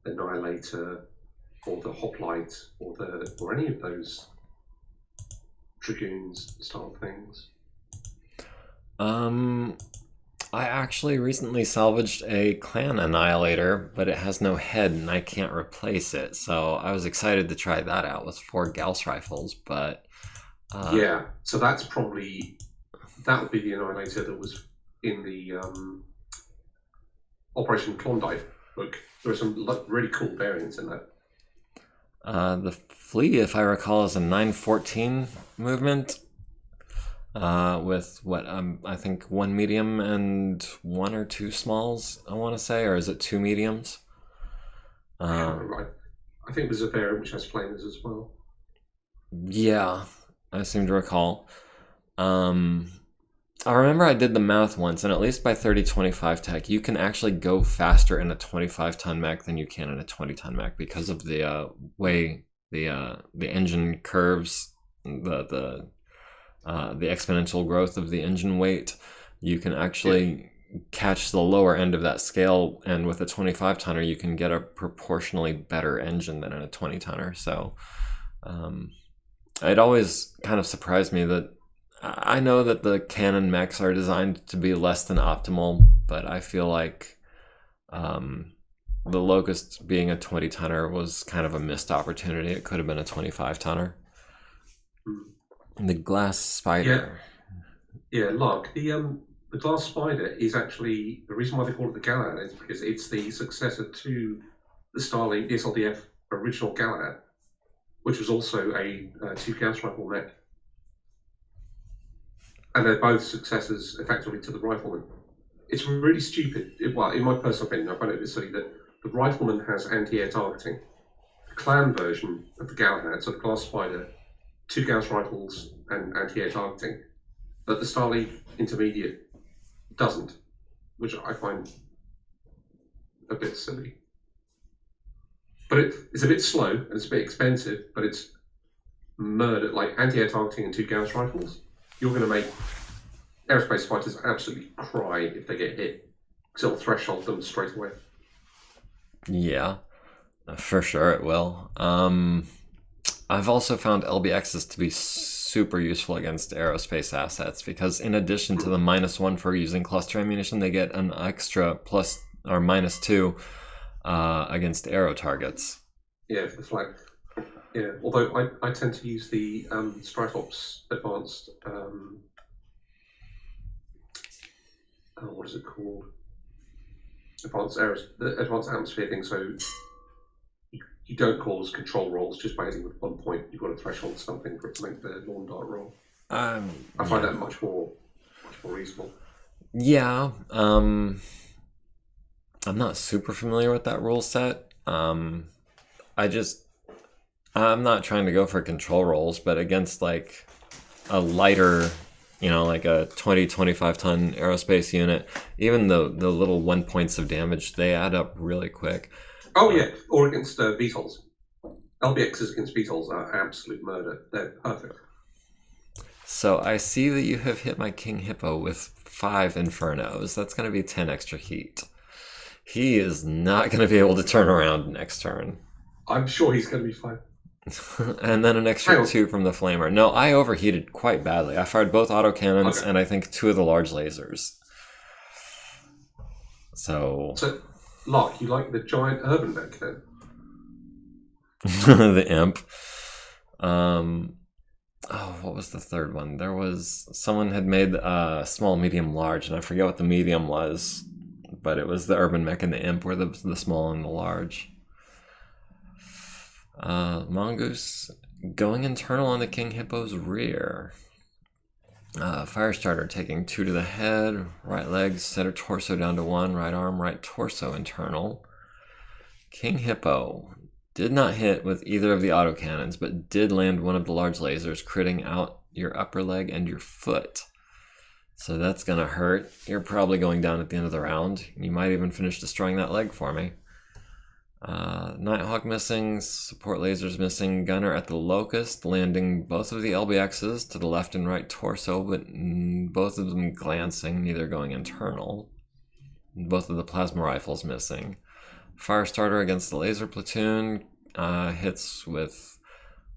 annihilator or the hoplite or any of those dragoons style things. I actually recently salvaged a clan annihilator, but it has no head and I can't replace it. So I was excited to try that out with 4 Gauss rifles, but yeah, so that would be the annihilator that was in the Operation Klondike book. There are some really cool variants in that. The flea, if I recall, is a 914 movement. With what I think 1 medium and 1 or 2 smalls, I want to say, or is it 2 mediums? Right. I think there's a variant which has flamers as well. Yeah, I seem to recall. I remember I did the math once, and at least by 3025 tech, you can actually go faster in a 25-ton mech than you can in a 20-ton mech because of the way the engine curves, the exponential growth of the engine weight. You can actually catch the lower end of that scale, and with a 25-tonner, you can get a proportionally better engine than in a 20-tonner. So it always kind of surprised me that I know that the cannon mechs are designed to be less than optimal, but I feel like the Locust being a 20-tonner was kind of a missed opportunity. It could have been a 25-tonner. The Glass Spider. Yeah, Lark. The Glass Spider is actually, the reason why they call it the Galahad is because it's the successor to the Starlink SLDF original Galahad, which was also a 2 Gauss rifle mech. And they're both successors, effectively, to the Rifleman. It's really stupid. Well, in my personal opinion, I find it a bit silly that the Rifleman has anti-air targeting. The clan version of the Galahad, so the Glass Spider, 2 Gauss rifles and anti-air targeting, but the Starlink Intermediate doesn't, which I find a bit silly. But it's a bit slow and it's a bit expensive, but it's murder. Like anti-air targeting and 2 Gauss rifles, you're going to make aerospace fighters absolutely cry if they get hit, because it'll threshold them straight away. Yeah, for sure it will. I've also found LBXs to be super useful against aerospace assets, because in addition to the -1 for using cluster ammunition, they get an extra plus or -2 against aero targets. Yeah, for the flag. Yeah, although I tend to use the Stratops advanced, what is it called? The advanced atmosphere thing. So you don't cause control rolls just by hitting with 1 point. You've got to threshold something for it to make the lawn dart roll. I find that much more reasonable. Yeah, I'm not super familiar with that rule set. I'm not trying to go for control rolls, but against like a lighter, like a 20-25 ton aerospace unit, even the little 1 points of damage, they add up really quick. Oh yeah, or against VTOLs. LBXs against VTOLs are absolute murder. They're perfect. So I see that you have hit my King Hippo with 5 Infernos. That's going to be 10 extra heat. He is not going to be able to turn around next turn. I'm sure he's going to be fine. And then an extra 2 from the Flamer. No, I overheated quite badly. I fired both autocannons and I think 2 of the large lasers. So Lark, you like the giant urban mech then? The imp. What was the third one? There was someone had made small, medium, large, and I forget what the medium was, but it was the urban mech and the imp were the small and the large. Mongoose Going internal on the King Hippo's rear. Firestarter taking 2 to the head, right leg, center torso down to 1, right arm, right torso internal. King Hippo did not hit with either of the autocannons, but did land one of the large lasers, critting out your upper leg and your foot. So that's gonna hurt. You're probably going down at the end of the round. You might even finish destroying that leg for me. Nighthawk missing, support lasers missing, gunner at the locust, landing both of the LBXs to the left and right torso, but both of them glancing, neither going internal. Both of the plasma rifles missing. Firestarter against the laser platoon, hits with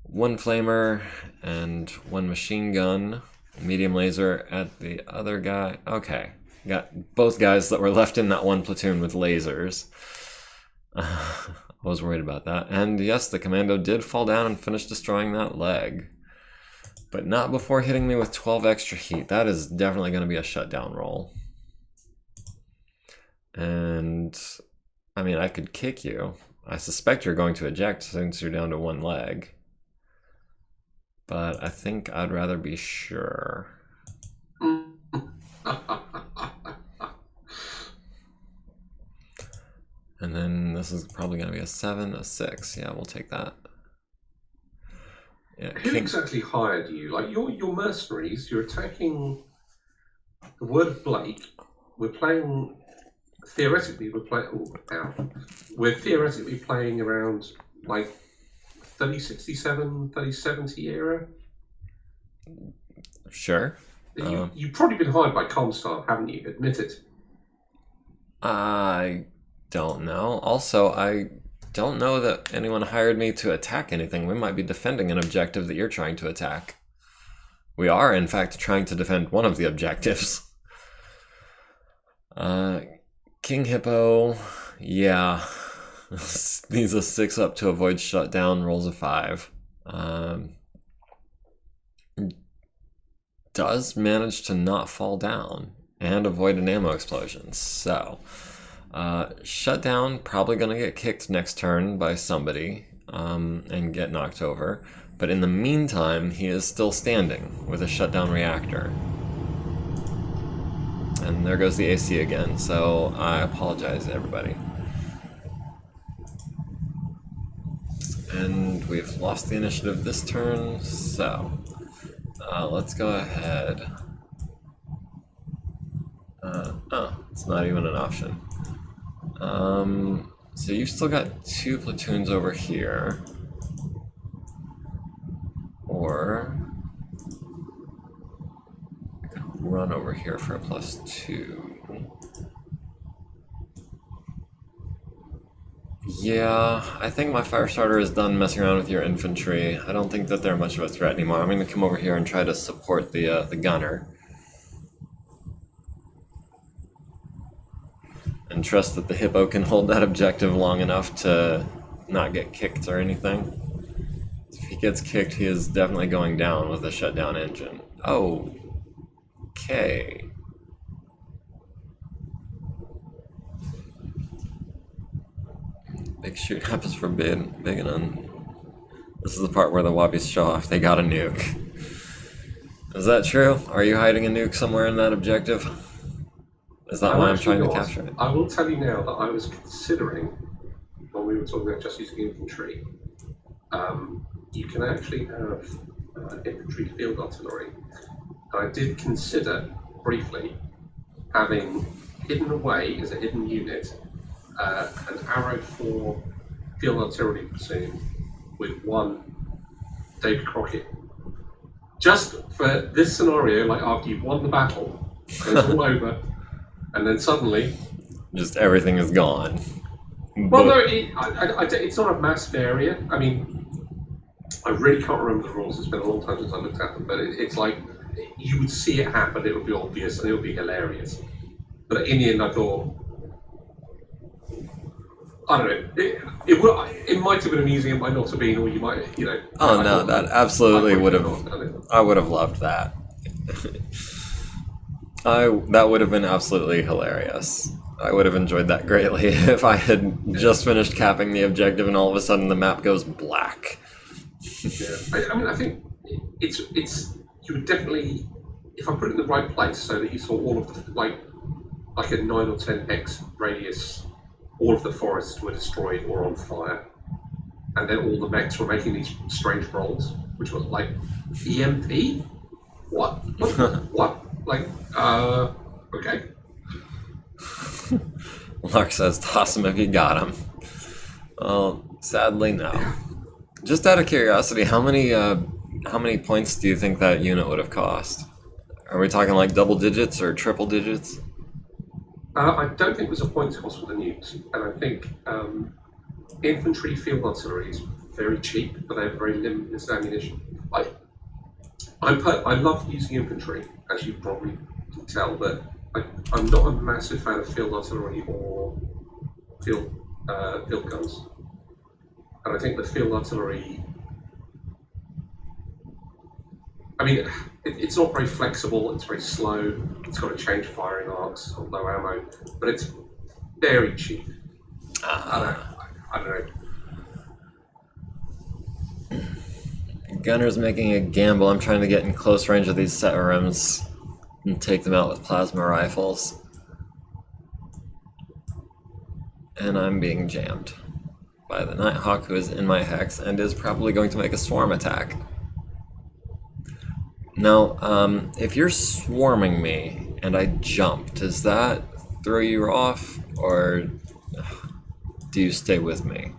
1 flamer and 1 machine gun. Medium laser at the other guy. Okay, got both guys that were left in that 1 platoon with lasers. I was worried about that. And yes, the commando did fall down and finish destroying that leg. But not before hitting me with 12 extra heat. That is definitely going to be a shutdown roll. And, I mean, I could kick you. I suspect you're going to eject since you're down to 1 leg. But I think I'd rather be sure. And then this is probably going to be a 7, a 6. Yeah, we'll take that. Yeah, Who exactly hired you? Like, you're mercenaries, you're attacking the word of Blake. We're playing, theoretically, we're theoretically playing around, like, 3067, 3070 era. Sure. You've probably been hired by Comstar, haven't you? Admit it. I don't know. Also, I don't know that anyone hired me to attack anything. We might be defending an objective that you're trying to attack. We are, in fact, trying to defend one of the objectives. King Hippo, yeah. Needs a 6 up to avoid shutdown, rolls a 5. Does manage to not fall down and avoid an ammo explosion. So, shutdown, probably going to get kicked next turn by somebody and get knocked over. But in the meantime, he is still standing with a shutdown reactor. And there goes the AC again, so I apologize, everybody. And we've lost the initiative this turn, so let's go ahead. Oh, it's not even an option. So you've still got 2 platoons over here. Or I could run over here for a +2. Yeah, I think my Firestarter is done messing around with your infantry. I don't think that they're much of a threat anymore. I'm going to come over here and try to support the gunner. And trust that the Hippo can hold that objective long enough to not get kicked or anything. If he gets kicked, he is definitely going down with a shutdown engine. Oh, okay. Big shoot happens for big and this is the part where the Wobbies show off they got a nuke. Is that true? Are you hiding a nuke somewhere in that objective? Is that why I'm trying to capture it? I will tell you now that I was considering, when we were talking about just using infantry, you can actually have infantry field artillery. And I did consider, briefly, having hidden away as a hidden unit an Arrow 4 field artillery platoon with 1 David Crockett. Just for this scenario, like after you've won the battle, it's all over, and then suddenly... just everything is gone. Well, no, it's not a massive area. I mean, I really can't remember the rules. It's been a long time since I looked at them, but it's like, you would see it happen, it would be obvious, and it would be hilarious. But in the end, I thought, I don't know. It might have been amusing. It might not have been, or you might, you know. Oh no, that absolutely would have. I would have loved that. That would have been absolutely hilarious. I would have enjoyed that greatly if I had just finished capping the objective and all of a sudden the map goes black. Yeah, I mean, I think it's you would definitely, if I put it in the right place, so that you saw all of the like a 9 or 10 x radius, all of the forests were destroyed or on fire, and then all the mechs were making these strange rolls, which was like EMP. What? What? Like, okay. Lark says, toss him if you got him. Well, sadly, no. Just out of curiosity, how many points do you think that unit would have cost? Are we talking like double digits or triple digits? I don't think there's a points cost for the nukes, and I think infantry field artillery is very cheap, but they have very limited ammunition. I love using infantry, as you probably can tell, but I'm not a massive fan of field artillery or field guns. And I think the field artillery, I mean, it's not very flexible, it's very slow, it's got to change firing arcs on low ammo, but it's very cheap. I don't know. Gunner's making a gamble. I'm trying to get in close range of these Setarims and take them out with plasma rifles. And I'm being jammed by the Nighthawk, who is in my hex and is probably going to make a swarm attack. Now, if you're swarming me and I jump, does that throw you off, or do you stay with me?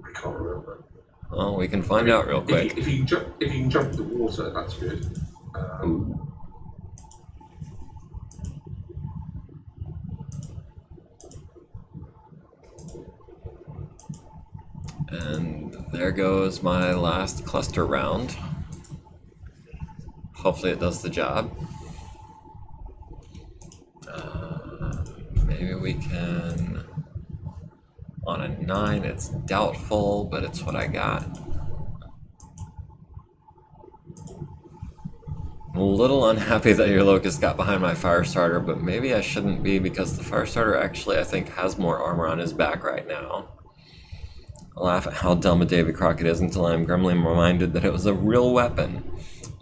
I can't remember. Well, we can find out real quick. If you can jump in the water, that's good. And there goes my last cluster round. Hopefully it does the job. Maybe we can... On a 9, it's doubtful, but it's what I got. I'm a little unhappy that your Locust got behind my Firestarter, but maybe I shouldn't be, because the Firestarter actually, I think, has more armor on his back right now. I laugh at how dumb a Davy Crockett is until I'm grimly reminded that it was a real weapon.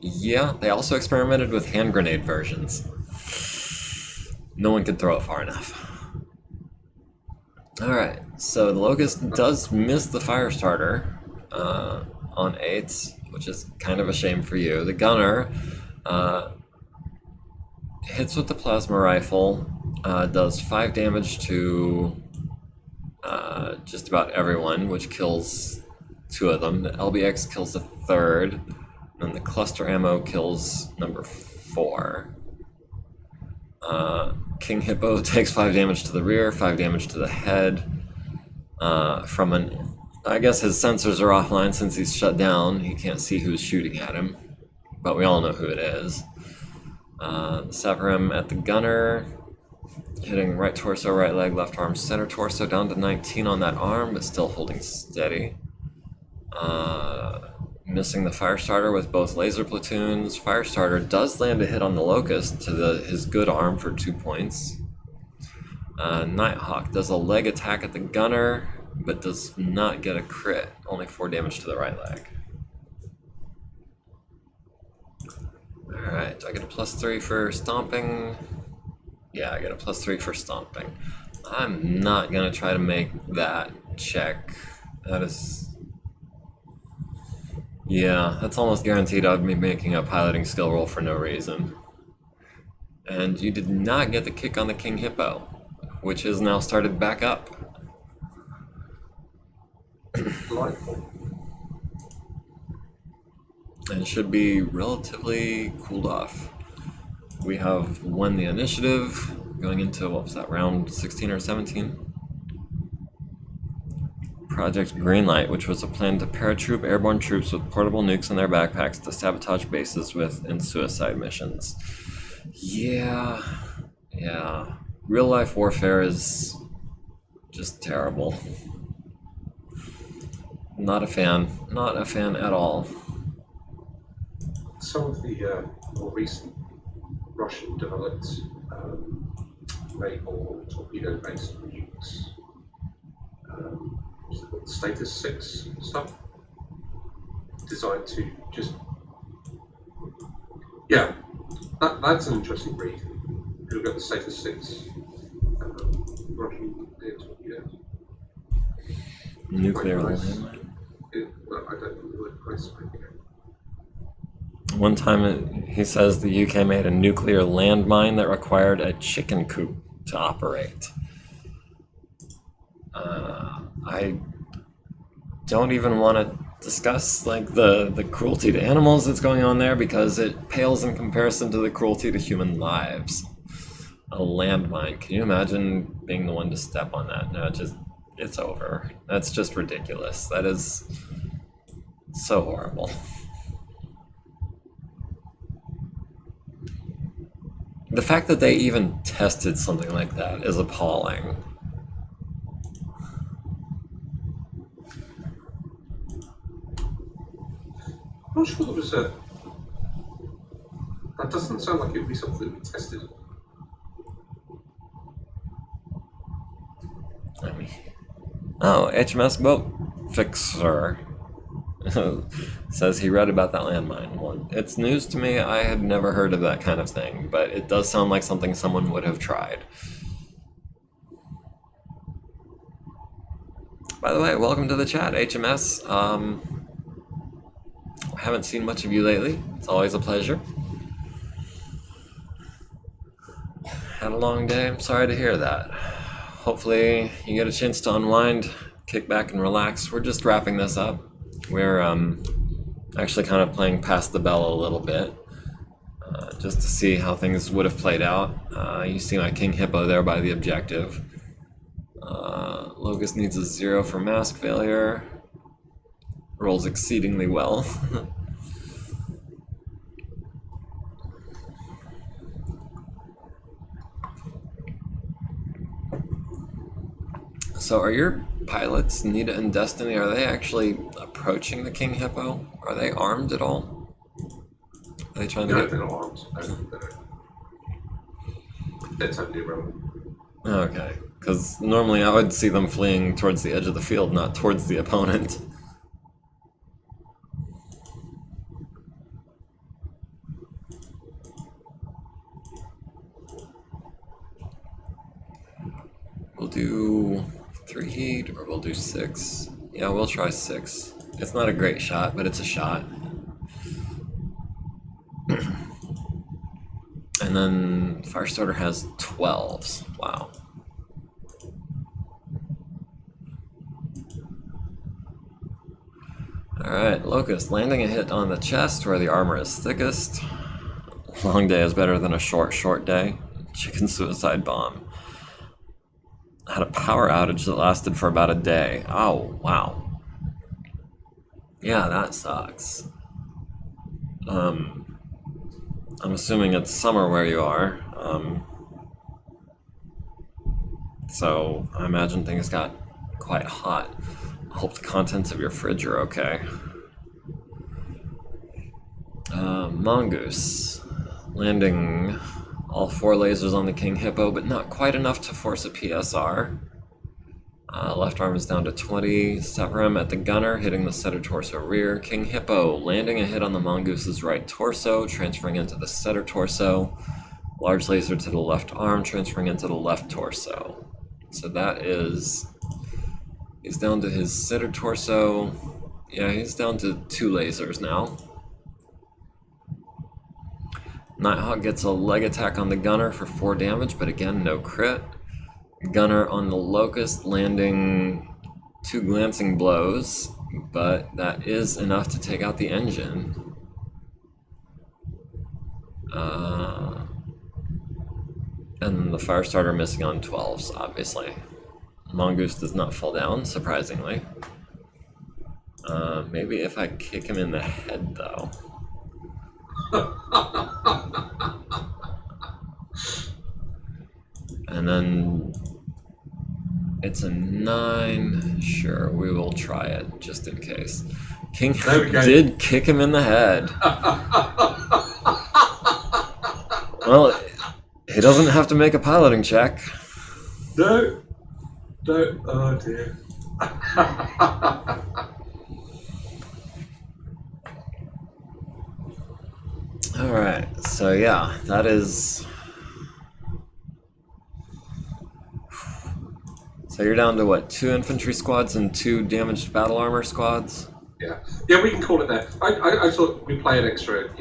Yeah, they also experimented with hand grenade versions. No one could throw it far enough. Alright, so the Locust does miss the Firestarter on 8s, which is kind of a shame for you. The Gunner hits with the plasma rifle, does 5 damage to just about everyone, which kills 2 of them. The LBX kills the 3rd, and the cluster ammo kills number 4. King Hippo takes 5 damage to the rear, 5 damage to the head, from an... I guess his sensors are offline since he's shut down. He can't see who's shooting at him, but we all know who it is. Severim at the Gunner, hitting right torso, right leg, left arm, center torso, down to 19 on that arm, but still holding steady. Missing the Firestarter with both laser platoons. Firestarter does land a hit on the Locust to his good arm for 2 points. Nighthawk does a leg attack at the Gunner, but does not get a crit. Only 4 damage to the right leg. Alright, do I get a +3 for stomping? Yeah, I get a +3 for stomping. I'm not gonna try to make that check. That is... Yeah, that's almost guaranteed I'd be making a piloting skill roll for no reason. And you did not get the kick on the King Hippo, which has now started back up. And should be relatively cooled off. We have won the initiative, going into, what was that, round 16 or 17? Project Greenlight, which was a plan to paratroop airborne troops with portable nukes in their backpacks to sabotage bases with and suicide missions. Yeah. Real life warfare is just terrible. Not a fan at all. Some of the more recent Russian developed naval torpedo-based nukes, status 6 stuff, designed to just, yeah, that's an interesting read. You've got the status 6 Russian units. Nuclear Quite nice. landmine. I don't know the word price. One time he says the UK made a nuclear landmine that required a chicken coop to operate. I don't even want to discuss like the cruelty to animals that's going on there because it pales in comparison to the cruelty to human lives. A landmine. Can you imagine being the one to step on that? No, it's over. That's just ridiculous. That is so horrible. The fact that they even tested something like that is appalling. I'm not sure there was a. That doesn't sound like it would be something that we tested. I mean, oh, HMS Boat Fixer says he read about that landmine. Well, it's news to me. I had never heard of that kind of thing, but it does sound like something someone would have tried. By the way, welcome to the chat, HMS. I haven't seen much of you lately. It's always a pleasure. Had a long day. I'm sorry to hear that. Hopefully you get a chance to unwind, kick back and relax. We're just wrapping this up. We're actually kind of playing past the bell a little bit, just to see how things would have played out. You see my King Hippo there by the objective. Locust needs a 0 for mask failure. Rolls exceedingly well. So are your pilots, Nita and Destiny, are they actually approaching the King Hippo? Are they armed at all? Are they trying to get... they're not armed. They're totally irrelevant. Okay, because normally I would see them fleeing towards the edge of the field, not towards the opponent. We'll do 3 heat, or we'll do 6. Yeah, we'll try 6. It's not a great shot, but it's a shot. And then Firestarter has 12s. Wow. Alright, Locust, landing a hit on the chest where the armor is thickest. Long day is better than a short day. Chicken suicide bomb. Had a power outage that lasted for about a day. Oh, wow. Yeah, that sucks. I'm assuming it's summer where you are. So I imagine things got quite hot. I hope the contents of your fridge are okay. Mongoose. Landing all 4 lasers on the King Hippo, but not quite enough to force a PSR. Left arm is down to 20. Severum at the gunner, hitting the center torso rear. King Hippo landing a hit on the Mongoose's right torso, transferring into the center torso. Large laser to the left arm, transferring into the left torso. So that is... He's down to his center torso. Yeah, he's down to 2 lasers now. Nighthawk gets a leg attack on the gunner for 4 damage, but again, no crit. Gunner on the Locust landing 2 glancing blows, but that is enough to take out the engine. And the Firestarter missing on 12s, obviously. Mongoose does not fall down, surprisingly. Maybe if I kick him in the head, though. And then it's a 9. Sure, we will try it just in case. King did kick him in the head. Well, he doesn't have to make a piloting check. No. Oh dear. All right, so yeah, that is. So you're down to what? 2 infantry squads and 2 damaged battle armor squads. Yeah, we can call it there. I thought we'd play an extra.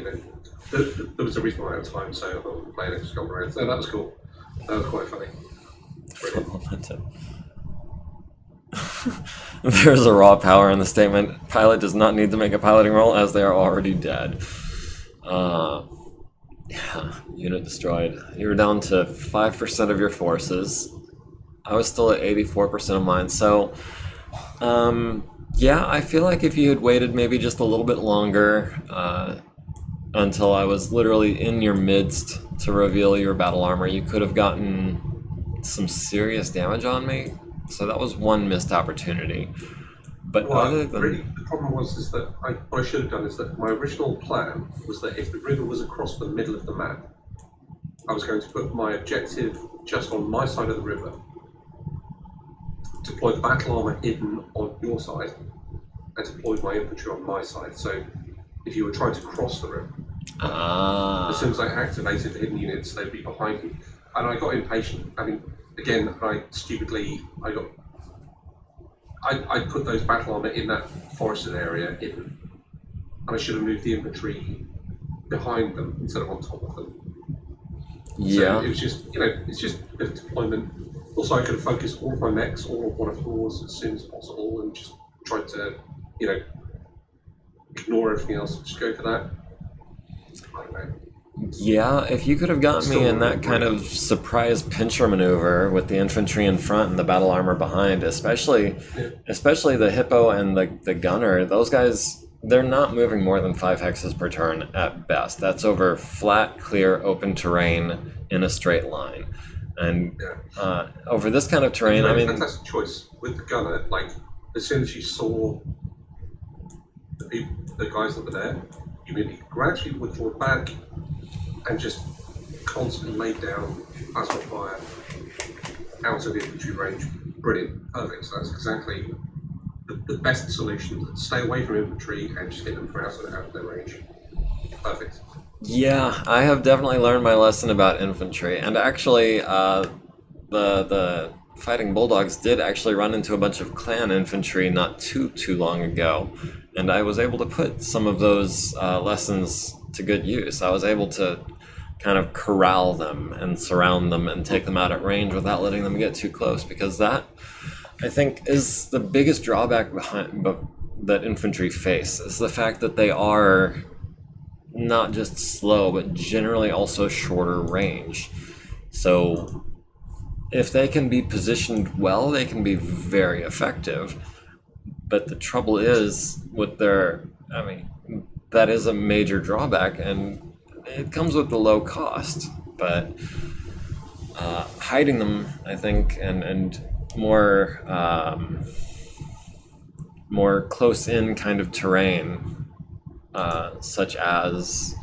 There was a reasonable amount of time, so I thought we'd play an extra couple rounds. So that was cool. That was quite funny. There's a raw power in the statement. Pilot does not need to make a piloting roll as they are already dead. Yeah, unit destroyed. You're down to 5% of your forces. I was still at 84% of mine. So, yeah, I feel like if you had waited maybe just a little bit longer until I was literally in your midst to reveal your battle armor, you could have gotten some serious damage on me. So that was one missed opportunity. But other than... really, the problem is that what I should have done is that my original plan was that if the river was across the middle of the map, I was going to put my objective just on my side of the river, deploy the battle armor hidden on your side, and deploy my infantry on my side. So if you were trying to cross the river, as soon as I activated the hidden units, they'd be behind me. And I got impatient. I mean, again, I put those battle armor in that forested area hidden, and I should have moved the infantry behind them instead of on top of them. Yeah. So it was just, it's just a bit of deployment. Also, I could have focused all of my mechs, all of one of yours as soon as possible, and just tried to, ignore everything else. Just go for that. I don't know. Yeah, if you could have gotten me in that kind of surprise pincher maneuver with the infantry in front and the battle armor behind, especially the hippo and the gunner, those guys, they're not moving more than 5 hexes per turn at best. That's over flat, clear, open terrain in a straight line. And over this kind of terrain, I mean... Fantastic choice with the gunner. Like, as soon as you saw the guys that were there, you really gradually withdraw back and just constantly lay down plasma fire out of infantry range. Brilliant, perfect. So that's exactly the best solution. Stay away from infantry and just hit them from out of their range. Perfect. Yeah, I have definitely learned my lesson about infantry, and actually, the fighting Bulldogs did actually run into a bunch of clan infantry not too long ago, and I was able to put some of those lessons to good use. I was able to kind of corral them and surround them and take them out at range without letting them get too close, because that, I think, is the biggest drawback that infantry face, is the fact that they are not just slow, but generally also shorter range. So if they can be positioned well, they can be very effective. But the trouble is with that is a major drawback, and it comes with the low cost. But hiding them, I think, and more close in kind of terrain, such as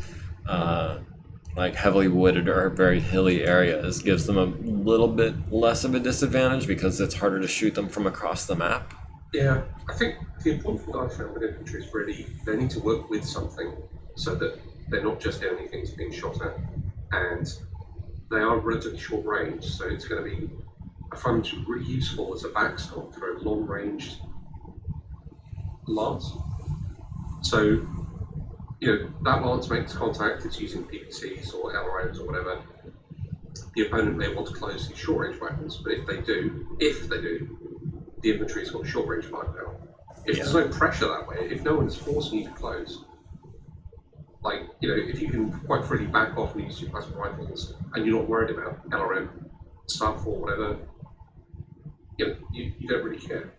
like heavily wooded or very hilly areas, gives them a little bit less of a disadvantage because it's harder to shoot them from across the map. Yeah, I think the important thing I found with infantry is really they need to work with something so that they're not just the only things being shot at, and they are relatively short range, so it's going to be, I find them really useful as a backstop for a long-ranged lance. So, that lance makes contact, it's using PPCs or LRMs or whatever. The opponent may want to close these short-range weapons, but if they do, the infantry's got short-range firepower. If there's no pressure that way, if no one's forcing you to close, if you can quite freely back off and use your plasma rifles, and you're not worried about LRM stuff or whatever, you don't really care.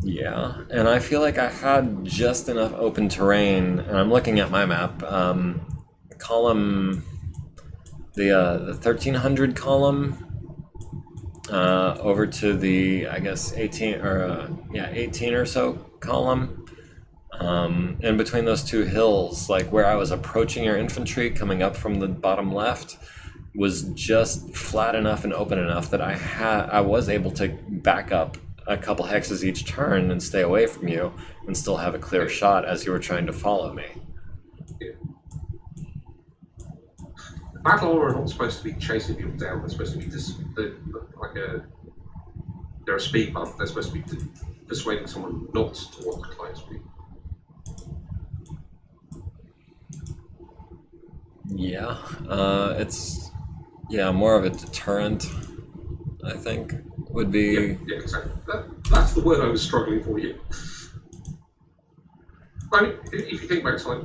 Yeah, and I feel like I had just enough open terrain, and I'm looking at my map, column, the 1300 column, over to the, I guess, 18 or so column, in between those two hills, like where I was approaching your infantry coming up from the bottom left, was just flat enough and open enough that I was able to back up a couple hexes each turn and stay away from you and still have a clear shot as you were trying to follow me. Yeah. Battle Aura are not supposed to be chasing people down. They're supposed to be they're a speed bump. They're supposed to be persuading someone not to want to climb speed. Yeah, it's more of a deterrent, I think, would be. Yeah, exactly. That's the word I was struggling for you. I mean, if you think back to like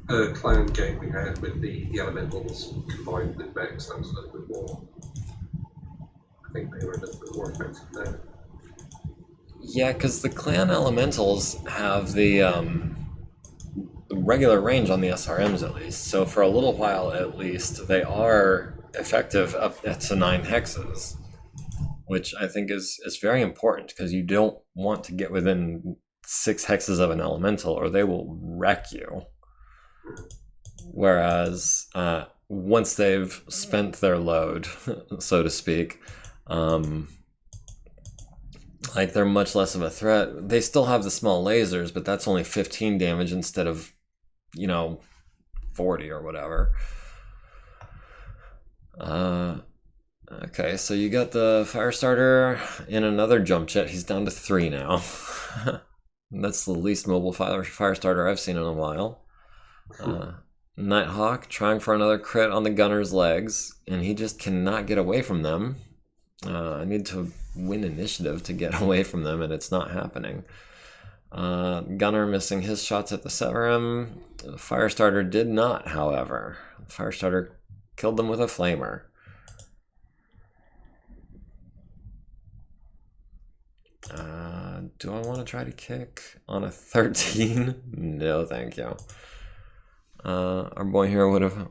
the clan game we had with the elementals combined with mechs, that was a little bit more. I think they were a little bit more effective there. Yeah, because the clan elementals have the regular range on the SRMs at least. So for a little while at least, they are effective up to 9 hexes, which I think is very important because you don't want to get within 6 hexes of an elemental or they will wreck you. Whereas once they've spent their load, so to speak, like they're much less of a threat. They still have the small lasers, but that's only 15 damage instead of 40 or whatever. Okay, so you got the Firestarter in another jump jet. He's down to 3 now. That's the least mobile Firestarter I've seen in a while. Nighthawk trying for another crit on the gunner's legs, and he just cannot get away from them. I need to win initiative to get away from them, and it's not happening. Gunner missing his shots at the Severum. Firestarter did not, however. Firestarter killed them with a flamer. Do I want to try to kick on a 13? No, thank you. Our boy here would have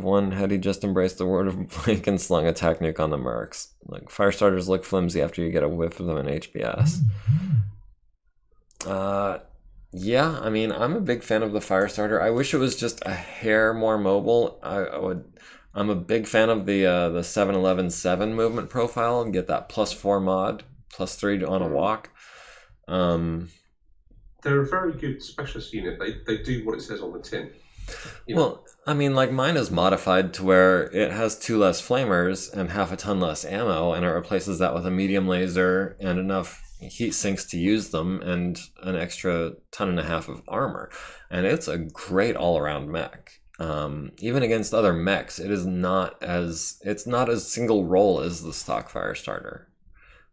won had he just embraced the word of Blake and slung attack nuke on the mercs. Like, Firestarters look flimsy after you get a whiff of them in HBS. Yeah, I mean, I'm a big fan of the Firestarter. I wish it was just a hair more mobile. I'm a big fan of the 7-11-7 movement profile and get that +4 mod, +3 on a walk. They're a very good specialist unit. They do what it says on the tin. Well, I mean, like, mine is modified to where it has 2 less flamers and half a ton less ammo, and it replaces that with a medium laser and enough heat sinks to use them and an extra 1.5 tons of armor. And it's a great all-around mech. Even against other mechs, it's not as single role as the stock Firestarter,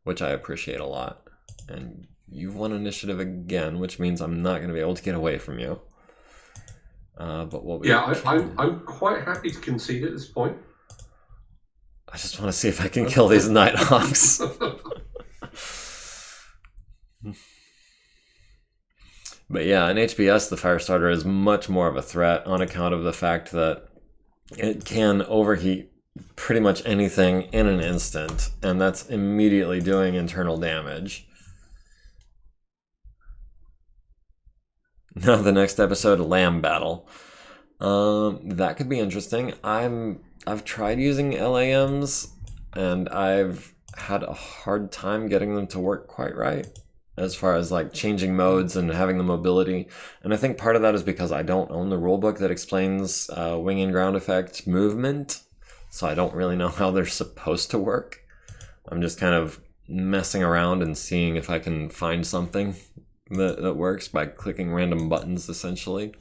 which I appreciate a lot. And you've won initiative again, which means I'm not going to be able to get away from you. But what we I'm quite happy to concede at this point. I just want to see if I can kill these Nighthawks. But yeah, in HBS, the Firestarter is much more of a threat on account of the fact that it can overheat pretty much anything in an instant, and that's immediately doing internal damage. Now the next episode, Lamb Battle. That could be interesting. I've tried using LAMs, and I've had a hard time getting them to work quite right, as far as like changing modes and having the mobility. And I think part of that is because I don't own the rulebook that explains wing and ground effect movement, so I don't really know how they're supposed to work. I'm just kind of messing around and seeing if I can find something that works by clicking random buttons, essentially.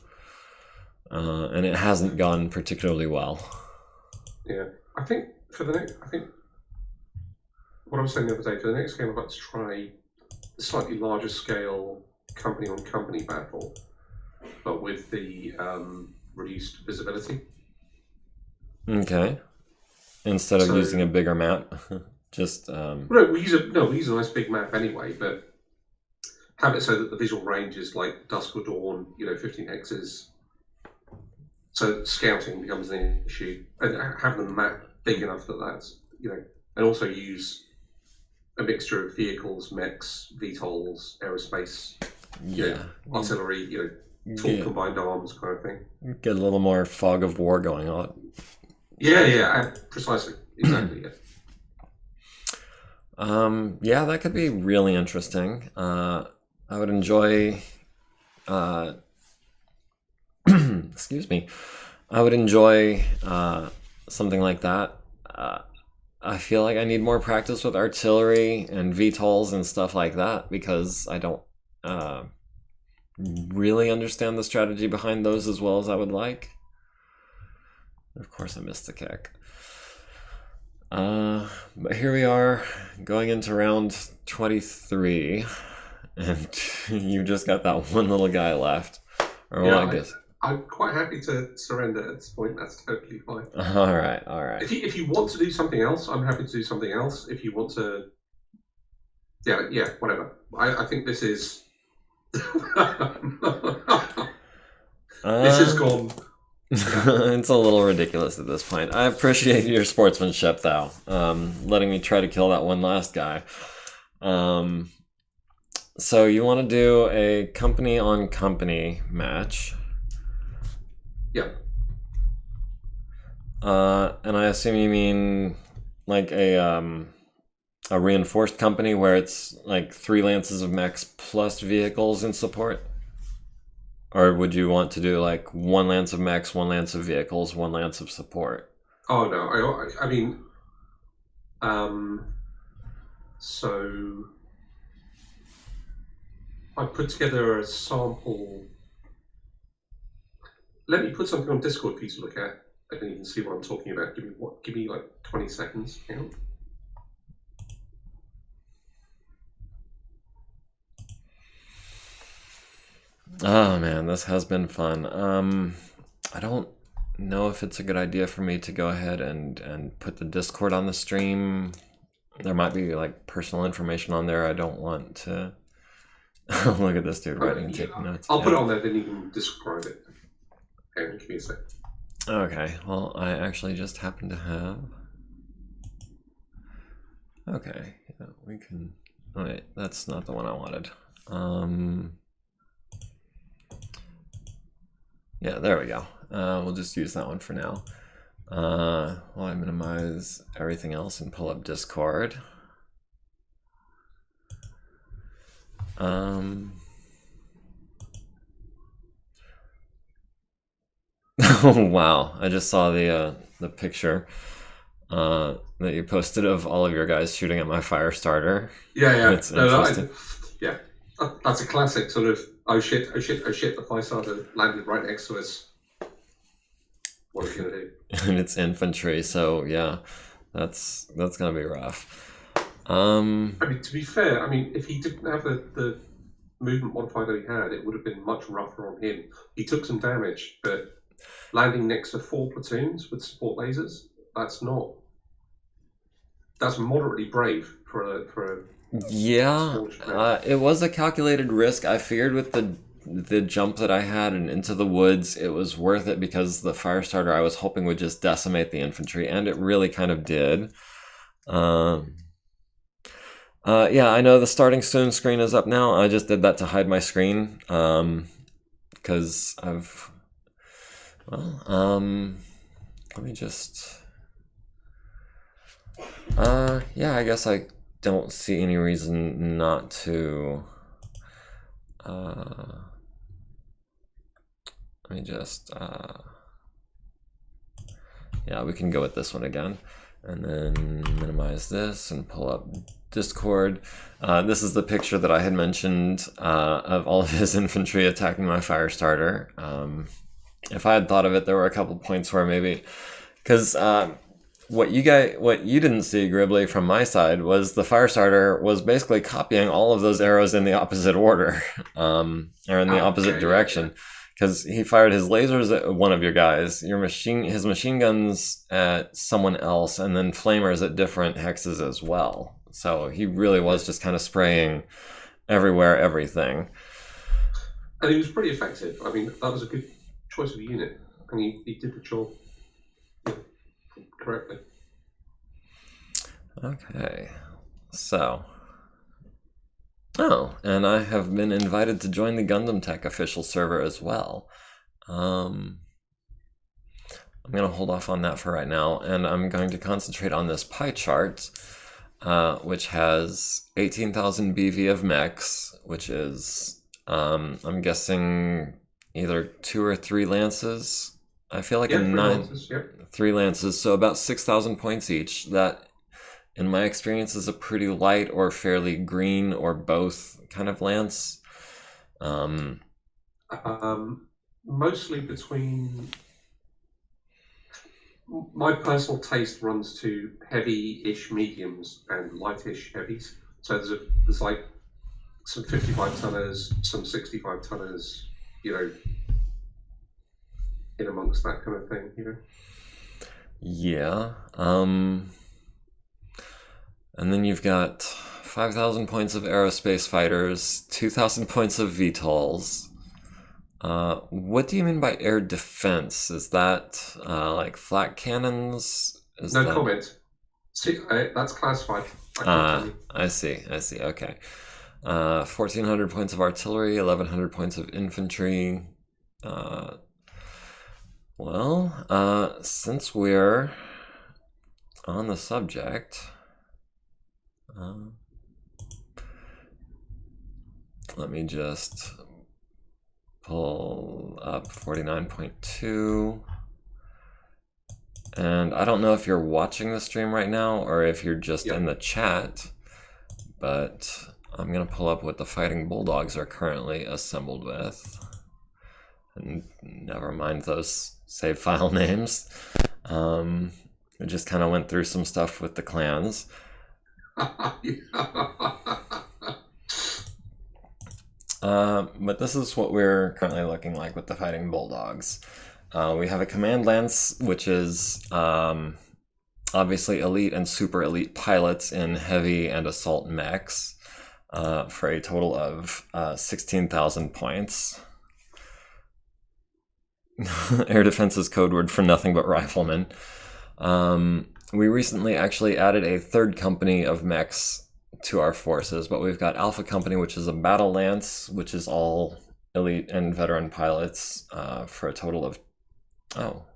And it hasn't gone particularly well. Yeah, I think what I was saying the other day, for the next game, I'd like to try a slightly larger scale company on company battle, but with the reduced visibility. Okay. Instead of using a bigger map, just we use a nice big map anyway, but have it so that the visual range is like dusk or dawn, 15 hexes. So scouting becomes an issue, and have the map big enough that that's, and also use a mixture of vehicles, mechs, VTOLs, aerospace, artillery, full combined arms kind of thing. Get a little more fog of war going on. Yeah, precisely, exactly. Yeah. Yeah, that could be really interesting. I would enjoy, uh, excuse me, I would enjoy something like that. Uh, I feel like I need more practice with artillery and VTOLs and stuff like that because I don't uh, really understand the strategy behind those as well as I would like. Of course, I missed the kick. But here we are going into round 23, and you just got that one little guy left. Or well, I guess. I'm quite happy to surrender at this point. That's totally fine. All right, all right. If you want to do something else, I'm happy to do something else. If you want to, yeah, whatever. I think this is this is gone. It's a little ridiculous at this point. I appreciate your sportsmanship, though, letting me try to kill that one last guy. So you want to do a company on company match? Yeah. And I assume you mean like a reinforced company where it's like 3 lances of mechs plus vehicles in support? Or would you want to do like 1 lance of mechs, 1 lance of vehicles, 1 lance of support? Oh no, I mean, so I put together a sample. Let me put something on Discord for you to look at, and then you can see what I'm talking about. Give me like 20 seconds. Hang on. Oh man, this has been fun. I don't know if it's a good idea for me to go ahead and put the Discord on the stream. There might be like personal information on there. I don't want to look at this dude writing and taking notes. I'll put it on there, then you can describe it. Hang on, give me a sec. Okay, well, I actually just happen to have... Okay, yeah, we can... Oh wait, that's not the one I wanted. Yeah, there we go. We'll just use that one for now. While I minimize everything else and pull up Discord. Oh wow! I just saw the picture that you posted of all of your guys shooting at my fire starter. Yeah. It's interesting. Yeah, that's a classic sort of oh shit, the fire starter landed right next to us. What are we gonna do? And it's infantry, so yeah, that's gonna be rough. I mean, to be fair, I mean, if he didn't have the movement modifier that he had, it would have been much rougher on him. He took some damage, but landing next to 4 platoons with support lasers, that's moderately brave for a yeah, it was a calculated risk. I figured with the jump that I had and into the woods, it was worth it because the fire starter I was hoping would just decimate the infantry, and it really kind of did. Yeah, I know the starting soon screen is up now. I just did that to hide my screen because I've... Well, let me just... yeah, I guess I don't see any reason not to... let me just... yeah, we can go with this one again. And then minimize this and pull up Discord. This is the picture that I had mentioned of all of his infantry attacking my fire starter. If I had thought of it, there were a couple points where maybe... Because what you didn't see, Gribbly, from my side, was the fire starter was basically copying all of those arrows in the opposite order, or in the opposite direction. Because he fired his lasers at one of your guys, his machine guns at someone else, and then flamers at different hexes as well. So he really was just kind of spraying everywhere, everything. And he was pretty effective. I mean, that was a good choice of a unit, and he did the job correctly. Okay, so... Oh, and I have been invited to join the Gundam Tech official server as well. I'm going to hold off on that for right now, and I'm going to concentrate on this pie chart. which has 18,000 BV of mechs, which is, I'm guessing, either 2 or 3 lances. I feel like Yeah, a three lances. Yeah. 3 lances, so about 6,000 points each. That, in my experience, is a pretty light or fairly green or both kind of lance. Mostly between. My personal taste runs to heavy-ish mediums and light-ish heavies. So there's like some 55 tonners, some 65 tonners, in amongst that kind of thing. Yeah. And then you've got 5,000 points of aerospace fighters, 2,000 points of VTOLs. What do you mean by air defense? Is that like flak cannons? No comment. See, that's classified. I can't tell you. I see. Okay. 1,400 points of artillery, 1,100 points of infantry. Since we're on the subject, let me just pull up 49.2. And I don't know if you're watching the stream right now or if you're just in the chat, but I'm going to pull up what the Fighting Bulldogs are currently assembled with. And never mind those save file names. We just kind of went through some stuff with the clans. But this is what we're currently looking like with the Fighting Bulldogs. We have a command lance, which is obviously elite and super elite pilots in heavy and assault mechs for a total of 16,000 points. Air defense is code word for nothing but riflemen. We recently actually added a third company of mechs to our forces, but we've got Alpha Company, which is a battle lance, which is all elite and veteran pilots for a total of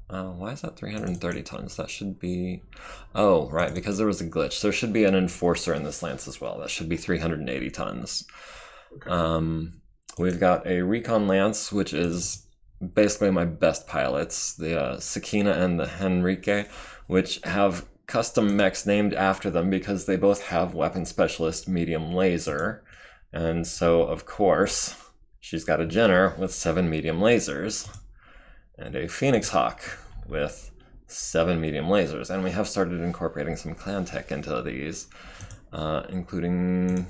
why is that 330 tons? That should be, right, because there was a glitch. There should be an enforcer in this lance as well. That should be 380 tons. Okay. We've got a recon lance, which is basically my best pilots, the Sakina and the Henrique, which have custom mechs named after them because they both have weapon specialist medium laser. And so, of course, she's got a Jenner with 7 medium lasers and a Phoenix Hawk with 7 medium lasers. And we have started incorporating some clan tech into these, including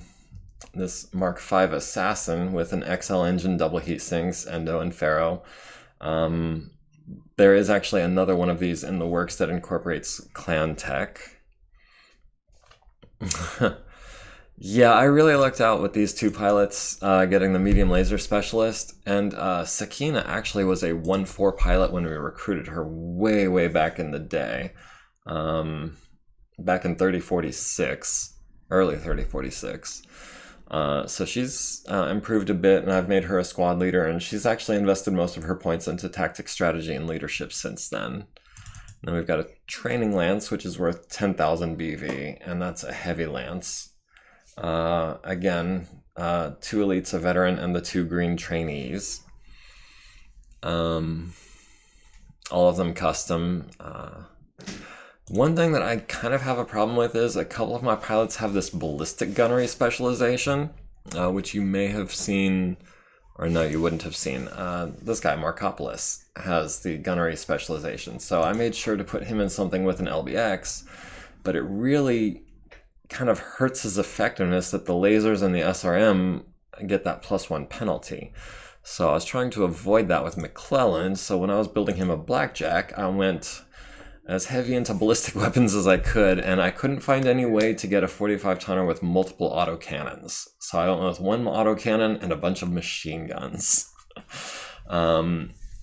this Mark V Assassin with an XL engine, double heat sinks, Endo and Pharaoh. There is actually another one of these in the works that incorporates clan tech. Yeah, I really lucked out with these 2 pilots getting the medium laser specialist, and Sakina actually was a 1-4 pilot when we recruited her way back in the day, back in 3046, early 3046. So she's improved a bit, and I've made her a squad leader, and she's actually invested most of her points into tactics, strategy, and leadership since then. And then we've got a training lance, which is worth 10,000 BV, and that's a heavy lance. Again, 2 elites, a veteran, and the 2 green trainees. All of them custom. One thing that I kind of have a problem with is a couple of my pilots have this ballistic gunnery specialization, which you may have seen, or no, you wouldn't have seen. This guy, Markopolis, has the gunnery specialization. So I made sure to put him in something with an LBX, but it really kind of hurts his effectiveness that the lasers and the SRM get that +1 penalty. So I was trying to avoid that with McClellan, so when I was building him a Blackjack, I went as heavy into ballistic weapons as I could, and I couldn't find any way to get a 45 tonner with multiple autocannons. So I went with 1 autocannon and a bunch of machine guns.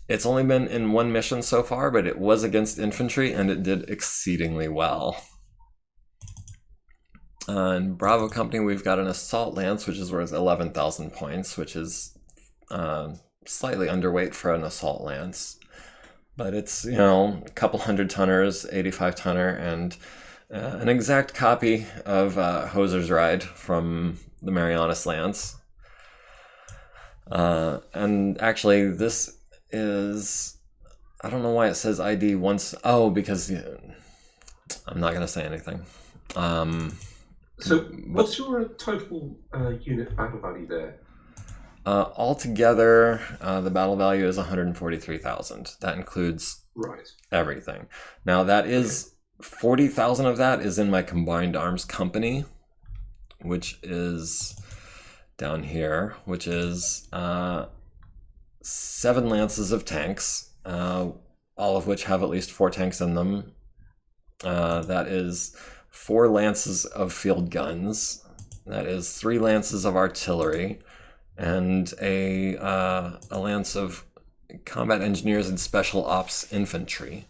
It's only been in 1 mission so far, but it was against infantry, and it did exceedingly well. In Bravo Company, we've got an assault lance, which is worth 11,000 points, which is slightly underweight for an assault lance. But it's, a couple hundred tonners, 85 tonner, and An exact copy of Hoser's Ride from the Marianas Lands. And actually, this is... I don't know why it says ID once... Oh, because... I'm not going to say anything. So, what's your total unit battle value there? Altogether, the battle value is 143,000. That includes everything. Now, that is 40,000 of that is in my combined arms company, which is down here, which is 7 lances of tanks, all of which have at least 4 tanks in them. That is 4 lances of field guns. That is 3 lances of artillery, and a lance of combat engineers and special ops infantry,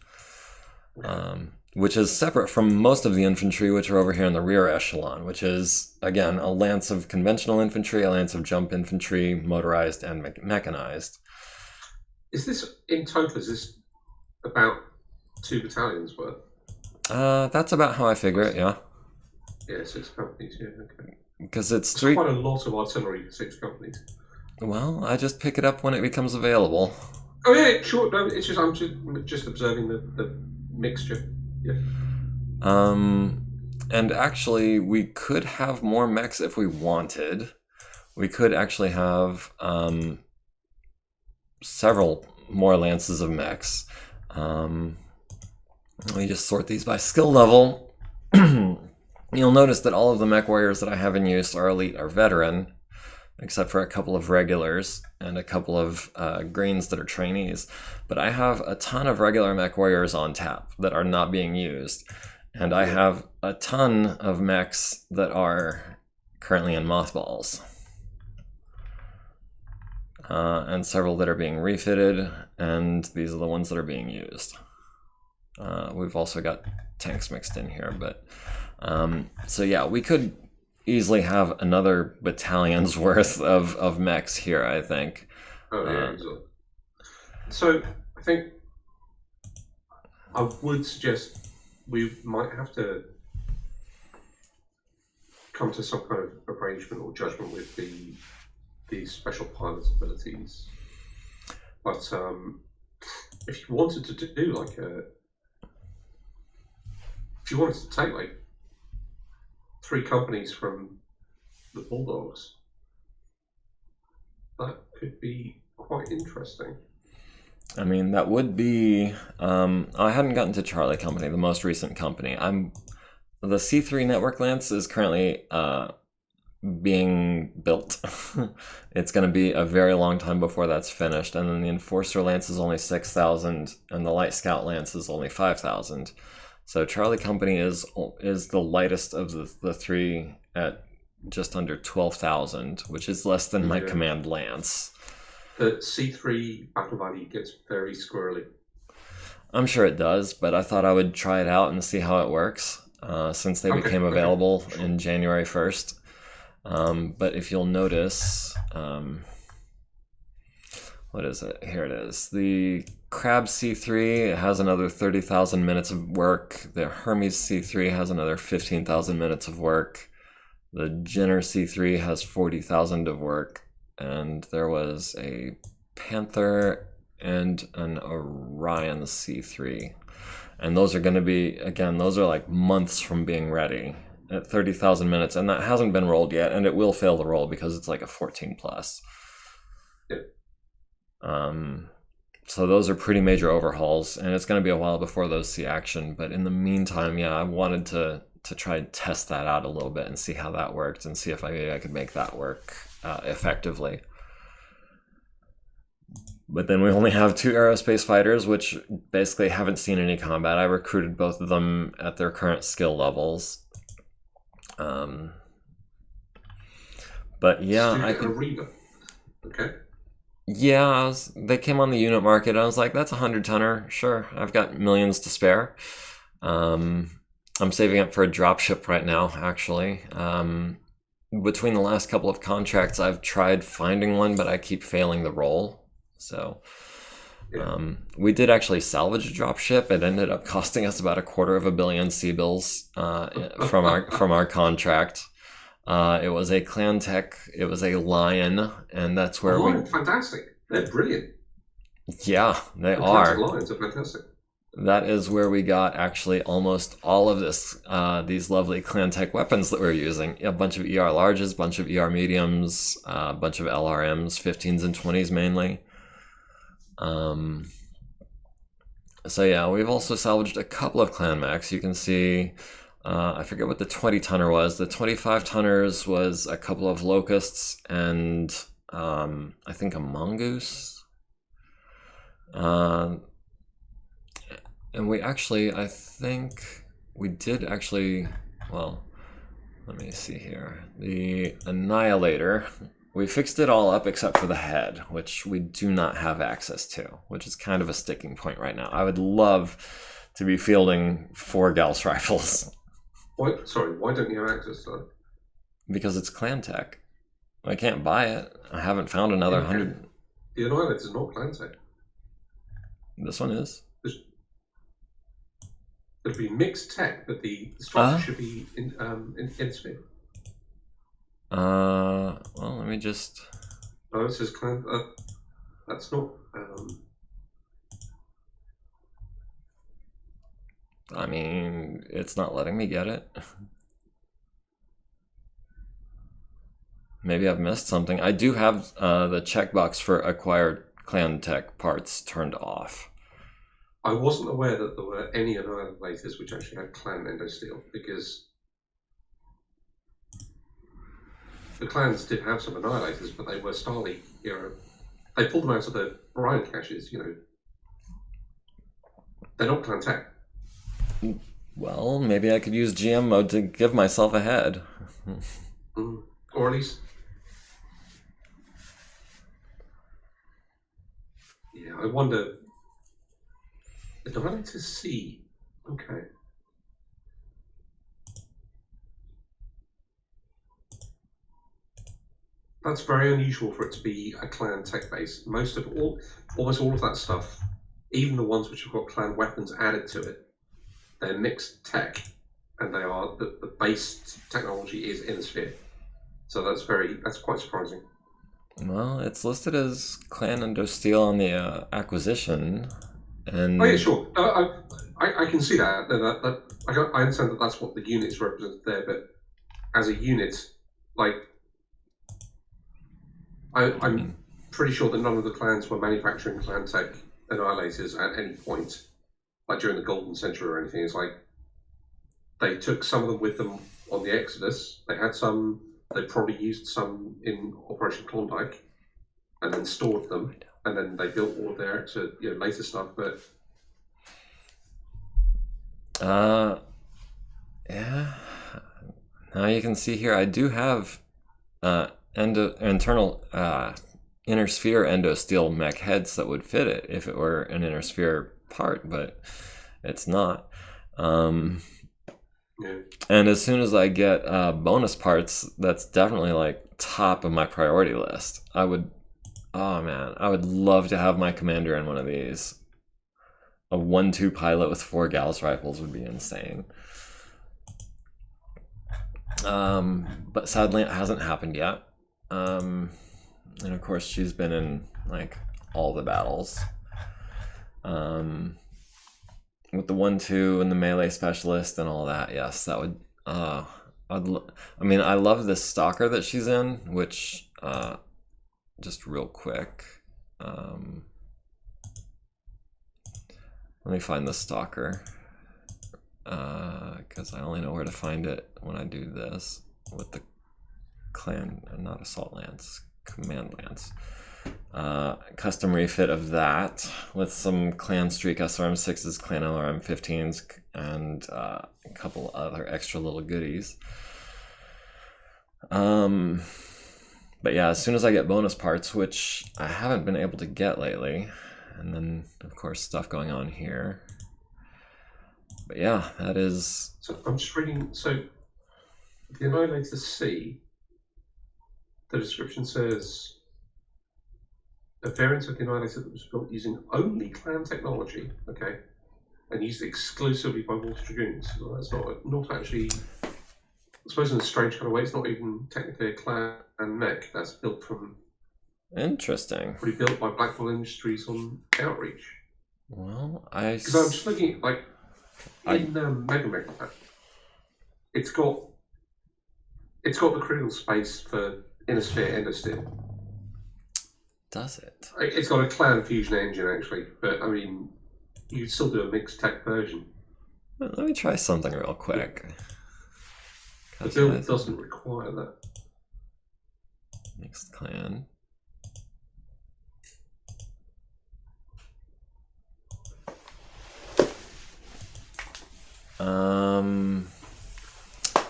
which is separate from most of the infantry, which are over here in the rear echelon, which is, again, a lance of conventional infantry, a lance of jump infantry, motorized and mechanized. Is this, in total, is this about 2 battalions worth? That's about how I figure it, yeah. Yeah, 6 companies, yeah, okay. Because it's quite a lot of artillery for 6 companies. Well, I just pick it up when it becomes available. Oh yeah, sure. No, it's just I'm just observing the mixture. Yeah. And actually, we could have more mechs if we wanted. We could actually have several more lances of mechs. Let me just sort these by skill level. You'll notice that all of the mech warriors that I have in use are elite or veteran, except for a couple of regulars and a couple of greens that are trainees. But I have a ton of regular mech warriors on tap that are not being used. And I have a ton of mechs that are currently in mothballs. And several that are being refitted, and these are the ones that are being used. We've also got tanks mixed in here, but so yeah, we could easily have another battalion's worth of mechs here, I think. Oh yeah, easily. So I think I would suggest we might have to come to some kind of arrangement or judgment with these special pilot abilities. But if you wanted to do like if you wanted to take like 3 companies from the Bulldogs, that could be quite interesting. I mean, that would be... I hadn't gotten to Charlie Company, the most recent company. The C3 Network Lance is currently being built. It's going to be a very long time before that's finished, and then the Enforcer Lance is only 6,000, and the Light Scout Lance is only 5,000. So Charlie Company is the lightest of the 3 at just under 12,000, which is less than my Command Lance. The C3 battle value gets very squirrely. I'm sure it does, but I thought I would try it out and see how it works, since they became available in January 1st. But if you'll notice, what is it? Here it is. The Crab C3 has another 30,000 minutes of work. The Hermes C3 has another 15,000 minutes of work. The Jenner C3 has 40,000 of work. And there was a Panther and an Orion C3. And those are going to be, again, those are like months from being ready at 30,000 minutes. And that hasn't been rolled yet. And it will fail the roll because it's like a 14 plus. So those are pretty major overhauls, and it's going to be a while before those see action. But in the meantime, yeah, I wanted to try and test that out a little bit and see how that worked, and see if maybe I could make that work effectively. But then we only have 2 aerospace fighters, which basically haven't seen any combat. I recruited both of them at their current skill levels. But yeah, I could read them. Okay. Yeah, they came on the unit market. I was like, that's a 100-tonner. Sure, I've got millions to spare. I'm saving up for a dropship right now, actually. Between the last couple of contracts, I've tried finding one, but I keep failing the roll. So Yeah. We did actually salvage a drop ship. It ended up costing us about 250 million C-bills from our contract. It was a clan tech. It was a lion, and that's where Lion, fantastic. They're brilliant. Yeah, they The are. lions are fantastic. That is where we got actually almost all of these lovely clan tech weapons that we're using. A bunch of ER larges, a bunch of ER mediums, a bunch of LRMs, 15s and 20s mainly. So yeah, we've also salvaged a couple of clan mechs. You can see, I forget what the 20 tonner was. The 25 tonners was a couple of locusts and I think a mongoose. And we actually, I think we did actually, well, let me see here. The Annihilator, we fixed it all up except for the head, which we do not have access to, which is kind of a sticking point right now. I would love to be fielding 4 Gauss rifles. Why don't you have access to that? Because it's clan tech. I can't buy it. I haven't found another 100. The Annihilator is not clan tech. This one is? It'll be mixed tech, but the structure should be in sphere. Well, let me just. Oh, it says clan. That's not. I mean, it's not letting me get it. Maybe I've missed something. I do have the checkbox for acquired clan tech parts turned off. I wasn't aware that there were any Annihilators which actually had clan endosteel, because the clans did have some Annihilators, but they were Starly hero. They pulled them out of the Orion caches, They're not clan tech. Well, maybe I could use GM mode to give myself a head. Or at least... Yeah, I wonder... Annihilator C. Okay. That's very unusual for it to be a clan tech base. Almost all of that stuff, even the ones which have got clan weapons added to it, they're mixed tech, and they are the base technology is in sphere. So that's quite surprising. Well, it's listed as clan endosteel on the acquisition. And oh yeah, sure. I can see that. I understand that that's what the units represent there, but as a unit, like I'm pretty sure that none of the clans were manufacturing clan tech Annihilators at any point, like during the Golden Century or anything. It's like they took some of them with them on the Exodus. They had some. They probably used some in Operation Klondike, and then stored them. And then they built all of their extra, later stuff, but yeah. Now you can see here I do have internal inner sphere endosteel mech heads that would fit it if it were an inner sphere part, but it's not. yeah. And as soon as I get bonus parts, that's definitely like top of my priority list. Oh man, I would love to have my commander in one of these. A 1-2 pilot with 4 Gauss rifles would be insane. But sadly it hasn't happened yet. And of course she's been in like all the battles. With the 1-2 and the melee specialist and all that, yes, that would I love this stalker that she's in, which just real quick. Let me find the stalker. Because I only know where to find it when I do this with the clan, not assault lance, command lance. Custom refit of that with some clan streak SRM6s, clan LRM 15s, and a couple other extra little goodies. But yeah, as soon as I get bonus parts, which I haven't been able to get lately, and then of course stuff going on here. But yeah, that is. So I'm just reading. So the Annihilator C, the description says a variant of the Annihilator that was built using only clan technology, okay, and used exclusively by Water Dragoons. Well, that's not actually, I suppose in a strange kind of way, it's not even technically a clan mech. That's built from... Interesting. Probably built by Blackwell Industries on Outreach. Well, Because I'm just looking at, like, in MegaMek, it's got the critical space for Inner Sphere, Endosphere. Does it? It's got a clan fusion engine, actually, but I mean, you could still do a mixed tech version. Let me try something real quick. The build doesn't require that. Mixed clan.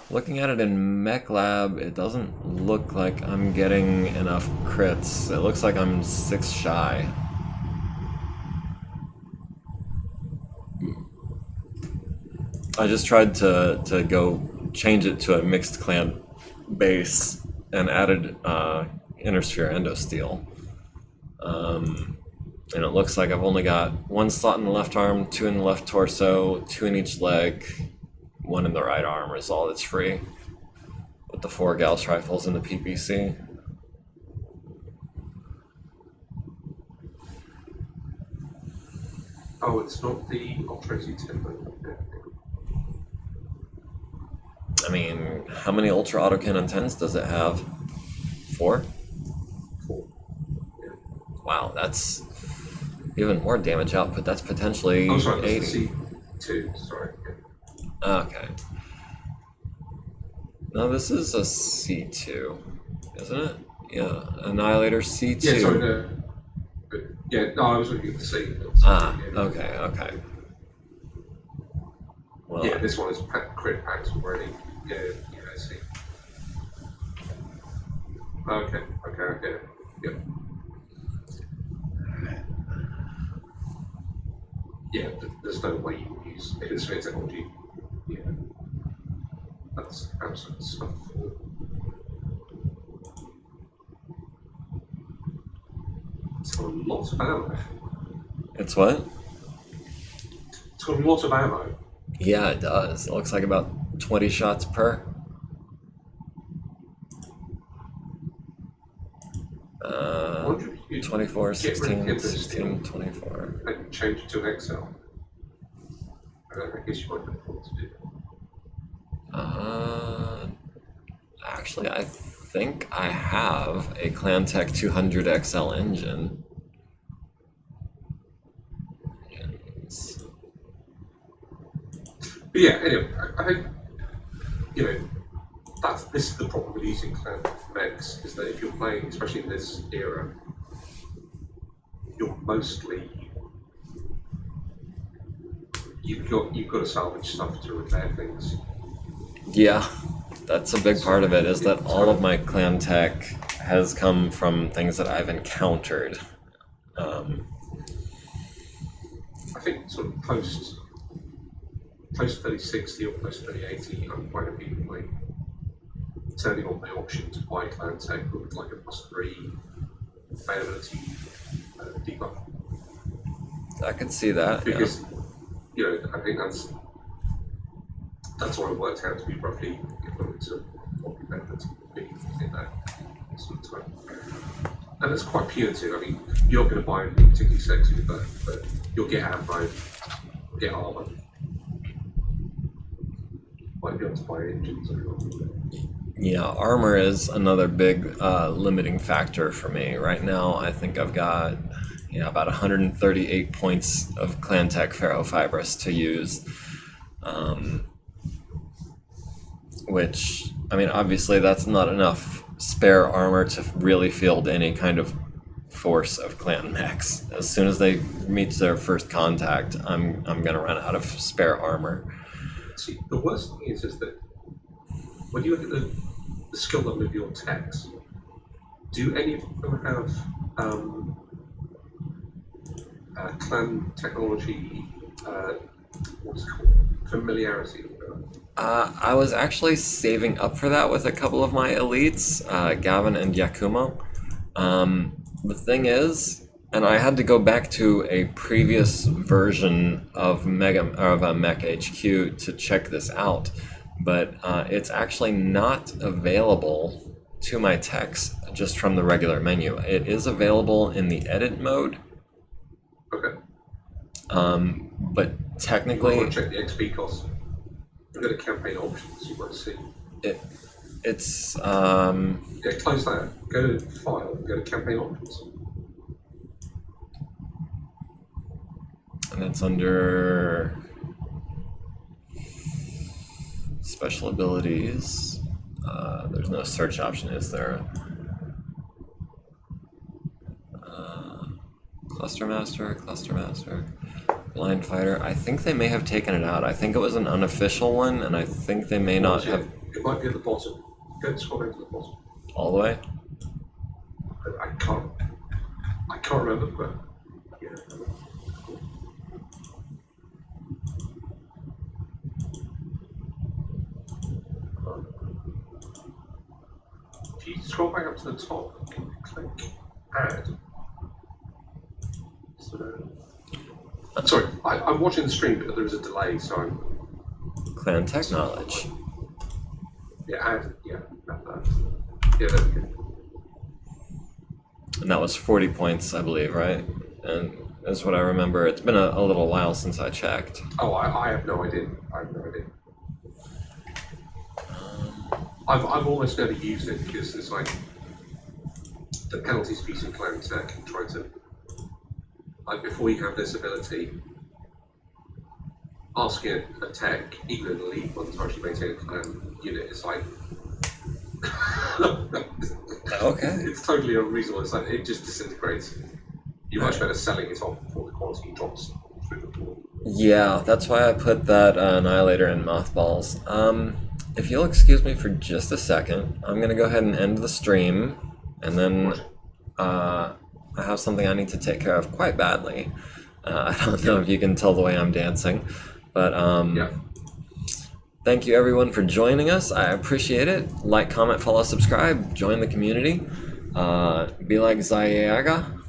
Looking at it in MechLab, it doesn't look like I'm getting enough crits. It looks like I'm 6 shy. I just tried to go change it to a mixed clan base and added Inner Sphere Endosteel. And it looks like I've only got 1 slot in the left arm, 2 in the left torso, 2 in each leg, 1 in the right arm is all that's free, with the 4 Gauss rifles in the PPC. Oh, it's not the Ultra 10. I mean, how many Ultra Autocannon 10s does it have? 4? 4. Yeah. Wow, that's even more damage output. That's potentially 80. C2, sorry. Okay. No, this is a C2, isn't it? Yeah, Annihilator C2. Yeah, sorry, no. Yeah, no, I was looking at the C. Okay. Well, yeah, this one is crit packs already. Yeah, I see. Okay. Yep. Yeah, there's no way you can use Inner Sphere technology. Yeah. That's absolute stuff. It's got a lot of ammo. It's what? It's got a lot of ammo. Yeah, it does. It looks like about 20 shots per. 24, 16, 16, 24. And change it to an XL. I guess you might not want to do that. Actually, I think I have a ClanTech 200 XL engine. Yes. But yeah, anyway, I think, this is the problem with using clan mechs, is that if you're playing, especially in this era, you're mostly you've got to salvage stuff to repair things. Yeah, that's a big part of it, is that all of my clan tech has come from things that I've encountered. I think sort of post 3060 or post 3080, I'm quite a few like turning on the option to buy clan tech with like a +3 availability debuff. I could see that, because I think that's what it worked out to be roughly equivalent to what the benefits would be in that sort of time. And it's quite punitive. I mean, you're not going to buy anything particularly sexy with that, but you'll get ammo, get armor. Might be able to buy engines or something. Yeah, armor is another big limiting factor for me. Right now, I think I've got about 138 points of ClanTech Ferrofibrous to use. Which, I mean, obviously that's not enough spare armor to really field any kind of force of clan mechs. As soon as they meet their first contact, I'm gonna run out of spare armor. See, the worst thing is that when you look at the skill level of your techs, do any of them have clan technology, what's it called, familiarity? I was actually saving up for that with a couple of my elites, Gavin and Yakumo. The thing is, And I had to go back to a previous version of Mech HQ to check this out, but it's actually not available to my text just from the regular menu. It is available in the edit mode. Okay. But technically, you want to check the XP cost. Go to campaign options. You want to see. It's Yeah, close that. Go to file. Go to campaign options. And it's under special abilities. There's no search option, is there? Cluster Master, Blind Fighter. I think they may have taken it out. I think it was an unofficial one, and I think they may not have. It might be at the bottom. Go and scroll down to the bottom. All the way? I can't remember, but yeah. If you scroll back up to the top, click add. Sorry, I'm watching the stream, but there is a delay, so I'm. Clan Tech Knowledge. Yeah, add. Yeah, that. Yeah, there we go. And that was 40 points, I believe, right? And that's what I remember. It's been a little while since I checked. Oh, I have no idea. I've almost never used it because it's like the penalties piece in Clan Tech and trying to, like, before you have this ability, asking a tech, even an elite one, to actually maintain a clan unit, it's like Okay. It's totally unreasonable. It's like it just disintegrates. You're much better selling it off before the quality drops through the floor. Yeah, that's why I put that Annihilator in mothballs. If you'll excuse me for just a second, I'm going to go ahead and end the stream, and then I have something I need to take care of quite badly. I don't know if you can tell the way I'm dancing, but Yeah. thank you everyone for joining us. I appreciate it. Like, comment, follow, subscribe, join the community. Be like Zayaga.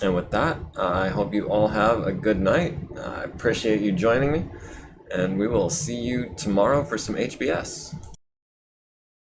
And with that, I hope you all have a good night. I appreciate you joining me, and we will see you tomorrow for some HBS.